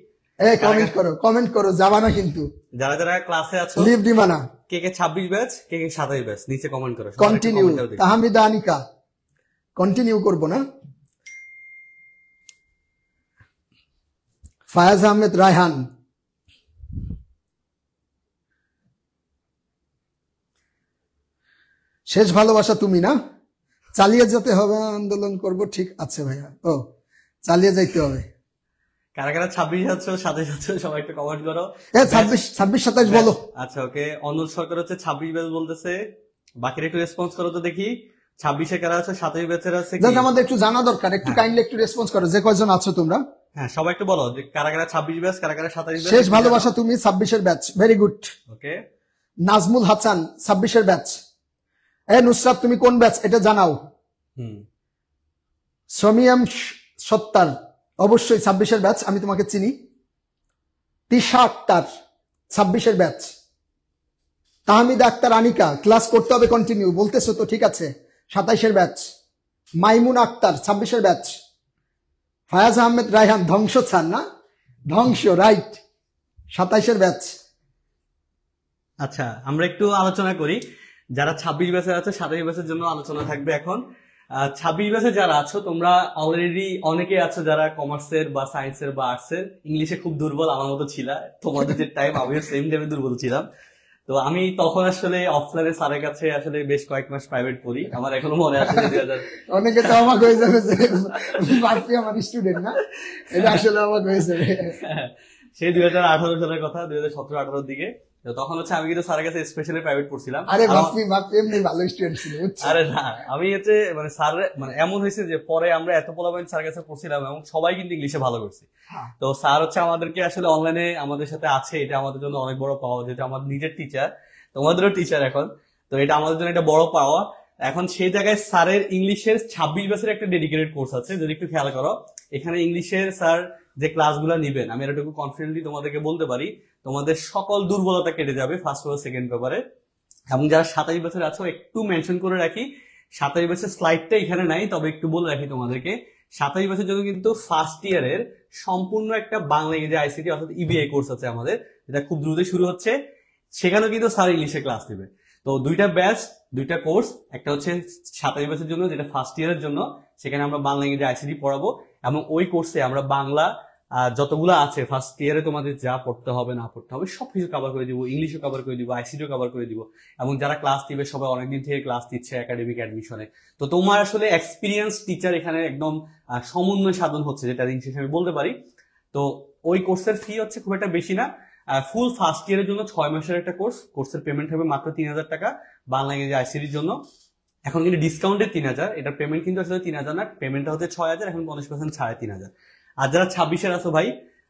কমেন্ট করো, কমেন্ট করো, যাবা না কিন্তু। যারা যারা ক্লাসে আছো লিভ দিবা না। কে কে 26 ব্যাচ, কে কে 27 ব্যাচ, নিচে কমেন্ট করো। কন্টিনিউ। তাহমিদা আনিকা কন্টিনিউ করবো না। ফায়াজ আহমেদ রায়হান, শেষ ভালোবাসা তুমি না, চালিয়ে যেতে হবে, আন্দোলন করব, ঠিক আছে ভাইয়া। ও, চালিয়ে যাইতে হবে। কারা কারা 26 আছো, 27 আছো সবাই একটু কমেন্ট করো। 26, 27 বলো। আচ্ছা, ওকে। অনুল সরকার হচ্ছে 26 ব্যাচ বলতেছে, বাকিরা একটু রেসপন্স করো তো দেখি। 26-এ কারা আছো, 27 ব্যাচের আছে কি? আমাদের একটু জানা দরকার, একটু কাইন্ডলি একটু রেসপন্স করো, যে কয়জন আছো তোমরা। হ্যাঁ, সবাই একটু বলো যে কারা কারা 26 ব্যাচ, কারা কারা 27 ব্যাচ। শেষ ভালোবাসা তুমি 26-এর ব্যাচ, ভেরি গুড। ওকে। নাজমুল হাসান 26-এর ব্যাচ। নুসরাত তুমি কোন ব্যাচ এটা জানাও। সমিয়াম সত্তার অবশ্যই 26-এর ব্যাচ, আমি তোমাকে চিনি। তিশা আক্তার 26-এর ব্যাচ। তাহমিদা আক্তার আনিকা, ক্লাস করতে হবে কন্টিনিউ বলতেছো তো, ঠিক আছে, 27-এর ব্যাচ। মাইমুন আক্তার 26-এর ব্যাচ। ফায়াজ আহমেদ রায়হান, ধ্বংস ছাড় না, ধ্বংস, রাইট, 27-এর ব্যাচ। আচ্ছা, আমরা একটু আলোচনা করি। যারা 26 ব্যাচে আছে, 27 ব্যাচের জন্য আলোচনা থাকবে এখন। 26 ব্যাচে যারা আছো তোমরা অলরেডি অনেকে আছো যারা কমার্সের বা সায়েন্সের বা আর্টসের, ইংলিশে খুব দুর্বল, আমার মতো ছিলা তোমাদের যে টাইম, আমিও সেম টাইমে দুর্বল ছিলাম। তো আমি তখন আসলে অফলাইনে স্যারের কাছে আসলে বেশ কয়েক মাস প্রাইভেট পড়ি, আমার এখনো মনে আছে। অনেকে তো আমাকে হয়ে যাবে যে বাপ্পি আমার স্টুডেন্ট না, এটা আসলে আমাকে হয়ে যাবে। সেই 2018 সালের কথা, 2017-18 দিকে। তখন হচ্ছে আমি কিন্তু স্যারের কাছে স্পেশালি প্রাইভেট পড়ছিলাম। আরে বাপ্পি এমনি ভালো স্টুডেন্ট ছিল। আরে না, আমি হচ্ছে মানে স্যার মানে এমন হয়েছে যে পরে আমরা এত পোলাপাইন স্যারের কাছে পড়ছিলাম এবং সবাই কিন্তু ইংলিশে ভালো করছি। তো স্যার হচ্ছে আমাদেরকে আসলে অনলাইনে আমাদের সাথে আছে, এটা আমাদের জন্য অনেক বড় পাওয়া, যেটা আমাদের নিজের টিচার, তোমাদেরও টিচার এখন। তো এটা আমাদের জন্য একটা বড় পাওয়া। এখন সেই জায়গায় স্যারের ইংলিশের 26 বছরের একটা ডেডিকেটেড কোর্স আছে, যদি একটু খেয়াল করো। এখানে ইংলিশের স্যার যে ক্লাসগুলো নিবেন, আমি এটুকু কনফিডেন্টলি তোমাদেরকে বলতে পারি, তোমাদের সকল দুর্বলতা কেটে যাবে ফার্স্ট পেপার, সেকেন্ড পেপারে। এবং যারা 27 বছর আছো, একটু মেনশন করে রাখি, 27 বছর স্লাইডটা এখানে নাই, তবে একটু বলে রাখি তোমাদেরকে, 27 বছর জন্য কিন্তু ফার্স্ট ইয়ারের সম্পূর্ণ একটা বাংলা ইংরেজি আইসিটি অর্থাৎ ইবিআই কোর্স আছে আমাদের, যেটা খুব দ্রুত শুরু হচ্ছে। সেখানেও কিন্তু স্যার ইংলিশে ক্লাস দিবে। তো দুইটা ব্যাচ, দুইটা কোর্স, একটা হচ্ছে 27 বছরের জন্য যেটা ফার্স্ট ইয়ারের জন্য, সেখানে আমরা বাংলা ইংরেজি আইসিটি পড়াবো, এবং ওই কোর্সে আমরা বাংলা যতগুলো আছে ফার্স্ট ইয়ারে তোমাদের যা পড়তে হবে না পড়তে হবে সবকিছু কভার করে দিব, ইংলিশও কভার করে দিব, আইসিটিও কভার করে দিব। এবং যারা ক্লাস দিবে সবাই অনেকদিন থেকে ক্লাস দিচ্ছে একাডেমিক অ্যাডমিশনে। তো তোমার আসলে এক্সপিরিয়েন্স টিচার এখানে একদম সমন্বয় সাধন হচ্ছে, যেটা দিন শেষে আমি বলতে পারি। তো ওই কোর্সের ফি হচ্ছে খুব একটা বেশি না, ফুল ফার্স্ট ইয়ারের জন্য 6 মাসের একটা কোর্সের পেমেন্ট হবে মাত্র 3,000 টাকা বাংলা ইংরেজি আইসিটির জন্য। এখন কিন্তু ডিসকাউন্টে 3,000, এটা পেমেন্ট কিন্তু আসলে 3,000 না, পেমেন্টটা হচ্ছে 6,000, এখন 50% 3,500। আর যারা 26-এর আছো ভাই,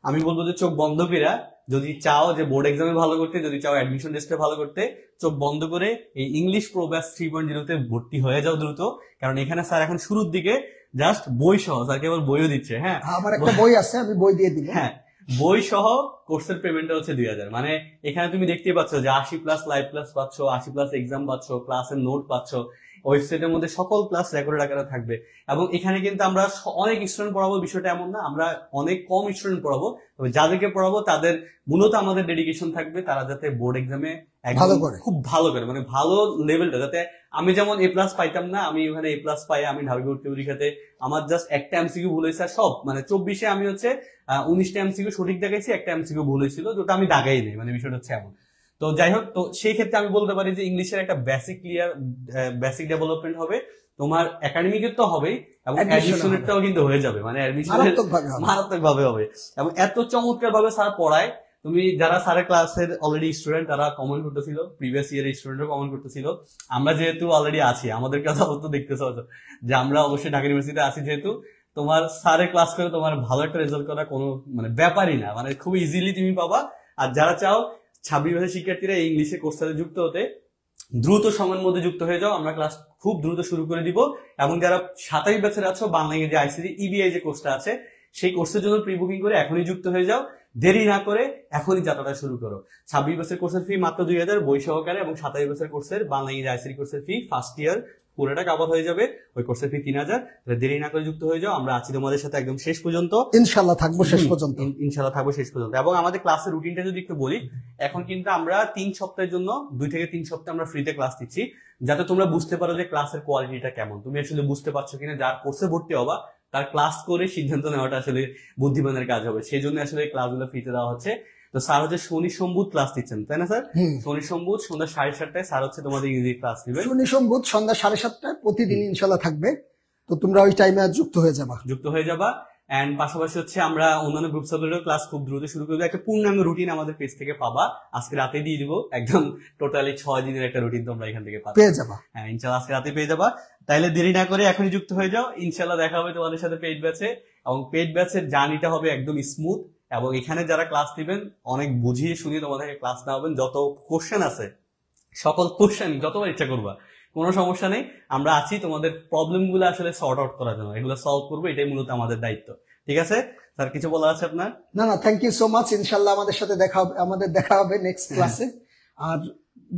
আমি বলবো যে চোখ বন্ধ করে, যদি চাও যে বোর্ড এক্সামে ভালো করতে, যদি চাও অ্যাডমিশন টেস্টে ভালো করতে, চোখ বন্ধ করে এই ইংলিশ প্রো ব্যাচ 3.0 তে ভর্তি হয়ে যাও দ্রুত। কারণ এখানে স্যার এখন শুরুর দিকে জাস্ট বই সহ, স্যার কেবল বইও দিচ্ছে। হ্যাঁ, আমার একটা বই আছে, আমি বই দিয়ে দিব। হ্যাঁ, বই সহ কোর্সের পেমেন্টটা হচ্ছে 2,000। মানে এখানে তুমি দেখতেই পাচ্ছ যে 80+ লাইভ ক্লাস পাচ্ছ, 80+ এক্সাম পাচ্ছ, ক্লাসের নোট পাচ্ছ, ওয়েবসাইটের মধ্যে সকল ক্লাস রেকর্ডেড আকারে থাকবে। এবং এখানে কিন্তু আমরা অনেক স্টুডেন্ট পড়াবো, বিষয়টা এমন না আমরা অনেক কম স্টুডেন্ট পড়াবো, তবে যাদেরকে পড়াবো তাদের মূলত আমাদের ডেডিকেশন থাকবে তারা যাতে বোর্ড এক্সামে খুব ভালো করে, মানে ভালো লেভেলটা, যাতে আমি যেমন A+ পাইতাম না, আমি ওখানে A+ পাই। আমি ঢাবি ভর্তি পরীক্ষাতে আমার জাস্ট একটা এমসিকিউ ভুল হয়েছে, আর সব মানে 24-এ আমি হচ্ছে 19টা এমসিকিউ সঠিক দেখাইছি, একটা এমসিকিউ ভুল হয়েছিল, যেটা আমি দাগাই নেই, মানে বিষয়টা হচ্ছে এমন। তো যাই হোক, তো সেই ক্ষেত্রে আমি বলতে পারি যে ইংলিশের একটা বেসিক ডেভেলপমেন্ট হবে তোমার, একাডেমিকের তো হবেই এবং অ্যাডমিশনেরটাও কিন্তু হয়ে যাবে, মানে অ্যাডমিশনের মারাত্মক ভাবে হবে। এবং এত চমৎকার ভাবে স্যার পড়ায়, তুমি যারা স্যারের ক্লাসের অলরেডি স্টুডেন্ট তারা কমেন্ট করতেছিল, প্রিভিয়াস ইয়ারের স্টুডেন্টও কমেন্ট করতেছিল। আমরা যেহেতু অলরেডি আছি, আমাদের কথা তো দেখতেছ যে আমরা অবশ্যই ঢাকা ইউনিভার্সিটিতে আছি, যেহেতু তোমার স্যারের ক্লাস করে তোমার ভালো একটা রেজাল্ট করা কোনো মানে ব্যাপারই না, মানে খুব ইজিলি তুমি পাবা। আর যারা চাও 26 বছরের শিক্ষার্থীরা এই ইংলিশে কোর্সের সাথে যুক্ত হতে, দ্রুত সময়ের মধ্যে যুক্ত হয়ে যাও, আমরা ক্লাস খুব দ্রুত শুরু করে দিব। এবং যারা 27 বছর আছো, বাংলা ইংরেজি আইসিটি ইবিআই যে কোর্সটা আছে সেই কোর্সের জন্য প্রি বুকিং করে এখনই যুক্ত হয়ে যাও, দেরি না করে এখনই যাত্রাটা শুরু করো। 26 বছরের কোর্সের ফি মাত্র 2,000 বই সহকারে, এবং 27 বছরের কোর্সের বাংলা ইংরেজি আইসিটি কোর্সের ফি ফার্স্ট ইয়ার পুরোটা কাভার হয়ে যাবে, ওই কোর্সের ফি 3,000। দেরি না করে যুক্ত হয়ে যাও, আমরা আছি তোমাদের সাথে একদম শেষ পর্যন্ত, ইনশাআল্লাহ থাকবো শেষ পর্যন্ত, ইনশাআল্লাহ থাকবো শেষ পর্যন্ত। এবং আমাদের ক্লাসের রুটিনটা যদি একটু বলি, এখন কিন্তু আমরা 3 সপ্তাহের জন্য 2 থেকে 3 সপ্তাহ আমরা ফ্রিতে ক্লাস দিচ্ছি, যাতে তোমরা বুঝতে পারো যে ক্লাসের কোয়ালিটিটা কেমন, তুমি আসলে বুঝতে পারছো কিনা। যার কোর্সে ভর্তি হবা তার ক্লাস করে সিদ্ধান্ত নেওয়াটা আসলে বুদ্ধিমানের কাজ হবে, সেই জন্য আসলে ক্লাসগুলো ফ্রিতে দেওয়া হচ্ছে। তো স্যার হচ্ছে শনি সোমবার ক্লাস দিচ্ছেন, তাই না স্যার? শনি সোমবার সন্ধ্যা 7:30টায় স্যার হচ্ছে তোমাদের ইংরেজি ক্লাস দিবেন। শনি সোমবার সন্ধ্যা 7:30টায় প্রতিদিন ইনশাআল্লাহ থাকবে, তো তোমরা ওই টাইমে যুক্ত হয়ে যাবা। এন্ড পাশাপাশি হচ্ছে আমরা অন্যান্য গ্রুপ সাবজেক্টের ক্লাস খুব দ্রুত শুরু করবো, একটা পূর্ণাঙ্গ রুটিন আমাদের পেজ থেকে পাবা, আজকে রাতে দিয়ে দিব, একদম টোটালি 6 দিনের একটা রুটিন তোমরা এখান থেকে পেয়ে যাবা। হ্যাঁ, ইনশাআল্লাহ আজকে রাতে পেয়ে যাবা। তাইলে দেরি না করে এখনই যুক্ত হয়ে যাও, ইনশাআল্লাহ দেখা হবে তোমাদের সাথে পেইড ব্যাচে। এবং পেইড ব্যাচের জার্নিটা হবে একদম স্মুথ, এবং এখানে যারা ক্লাস দিবেন অনেক বুঝিয়ে শুনিয়ে তোমাদেরকে ক্লাস নেওয়াবেন। যত কোশ্চেন আছে সকল কোশ্চেন যতবার ইচ্ছা করবা, কোনো সমস্যা নেই, আমরা আছি তোমাদের প্রবলেম গুলো আসলে সর্ট আউট করার জন্য, এগুলো সলভ করবো, এটাই মূলত আমাদের দায়িত্ব। ঠিক আছে স্যার, কিছু বলা আছে আপনার? না, থ্যাংক ইউ সো মাচ। ইনশাআল্লাহ আমাদের দেখা হবে নেক্সট ক্লাসে। আর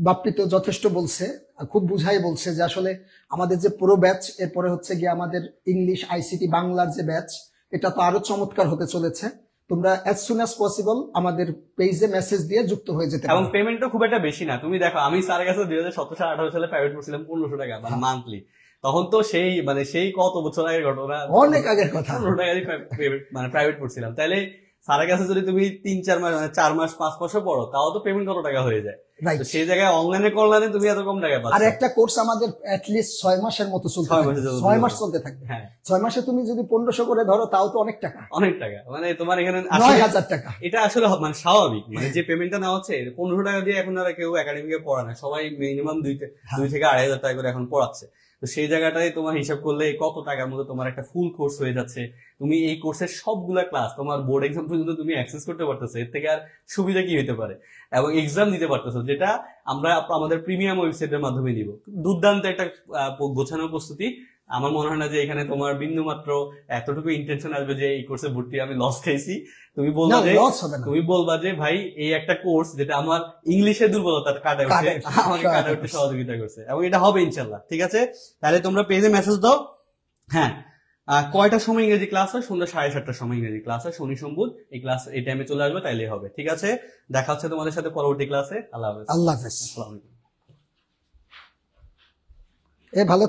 বাপ্পি তো যথেষ্ট বলছে, খুব বুঝাই বলছে যে আসলে আমাদের যে পুরো ব্যাচ, এরপরে হচ্ছে গিয়ে আমাদের ইংলিশ আইসিটি বাংলার যে ব্যাচ, এটা তো আরো চমৎকার হতে চলেছে। তোমরা as soon as possible আমাদের পেজে মেসেজ দিয়ে যুক্ত হয়ে যেতে পারো। এবং পেমেন্টও খুব একটা বেশি না, তুমি দেখো আমি স্যারের কাছে 2017-18 সালে প্রাইভেট পড়ছিলাম 1,500 টাকা মানে মান্থলি, তখন তো সেই কত বছর আগের ঘটনা, অনেক আগের কথা, 1,500 টাকা মানে প্রাইভেট পড়ছিলাম। তাইলে স্যারের কাছে যদি তুমি 3-4 মাস মানে 4 মাস 5 মাসও পড়ো, তাও তো পেমেন্ট কত টাকা হয়ে যায়। তো সেই জায়গায় অনলাইনে করলে তুমি এত কম টাকা পাচ্ছ। আর একটা কোর্স আমাদের অ্যাটলিস্ট 6 মাসের মতো চলতে থাকবে, 6 মাস চলতে থাকবে। হ্যাঁ, 6 মাসে তুমি যদি 1500 করে ধরো, তাও তো অনেক টাকা, মানে তোমার এখানে 9,000 টাকা। এটা আসলে মানে স্বাভাবিক, মানে যে পেমেন্টটা নেওয়া হচ্ছে 1500 টাকা দিয়ে এখন আর কেউ একাডেমিকে পড়া না, সবাই মিনিমাম 2 থেকে 2,500 টাকা করে এখন পড়াচ্ছে। তো সেই জায়গাটায় তোমার হিসাব করলে কত টাকার মধ্যে তোমার একটা ফুল কোর্স হয়ে যাচ্ছে। তুমি এই কোর্সের সবগুলা ক্লাস তোমার বোর্ড এক্সাম পর্যন্ত তুমি অ্যাক্সেস করতে পারতেছো, এর থেকে আর সুবিধা কি হতে পারে, এবং এক্সাম দিতে পারতেছো, যেটা আমরা আমাদের প্রিমিয়াম ওয়েবসাইটের মাধ্যমে দিব। দুর্দান্ত একটা গোছানো প্রস্তুতি। আমার মনে হয় না যে এখানে তোমার বিন্দু মাত্র এতটুকু ইন্টেনশন আসবে যে এই কোর্সে ভর্তি আমি লস খাইছি। তুমি বলবা যে ভাই এই একটা কোর্স যেটা আমার ইংলিশের দুর্বলতা কাটায় আমাকে কাটায় উঠতে সহযোগিতা করছে, এবং এটা হবে ইনশাল্লাহ। ঠিক আছে, তাহলে তোমরা পেজে মেসেজ দাও। হ্যাঁ, কয়টার সময় ইংরেজি ক্লাস হয়? সন্ধ্যা 7:30টার সময় ইংরেজি ক্লাস হয়, শনি সোমবার। এই ক্লাস এই টাইমে চলে আসবে, তাইলে হবে। ঠিক আছে, দেখা হচ্ছে তোমাদের সাথে পরবর্তী ক্লাসে। আল্লাহ হাফেজ। আল্লাহ হাফেজ। ভালো।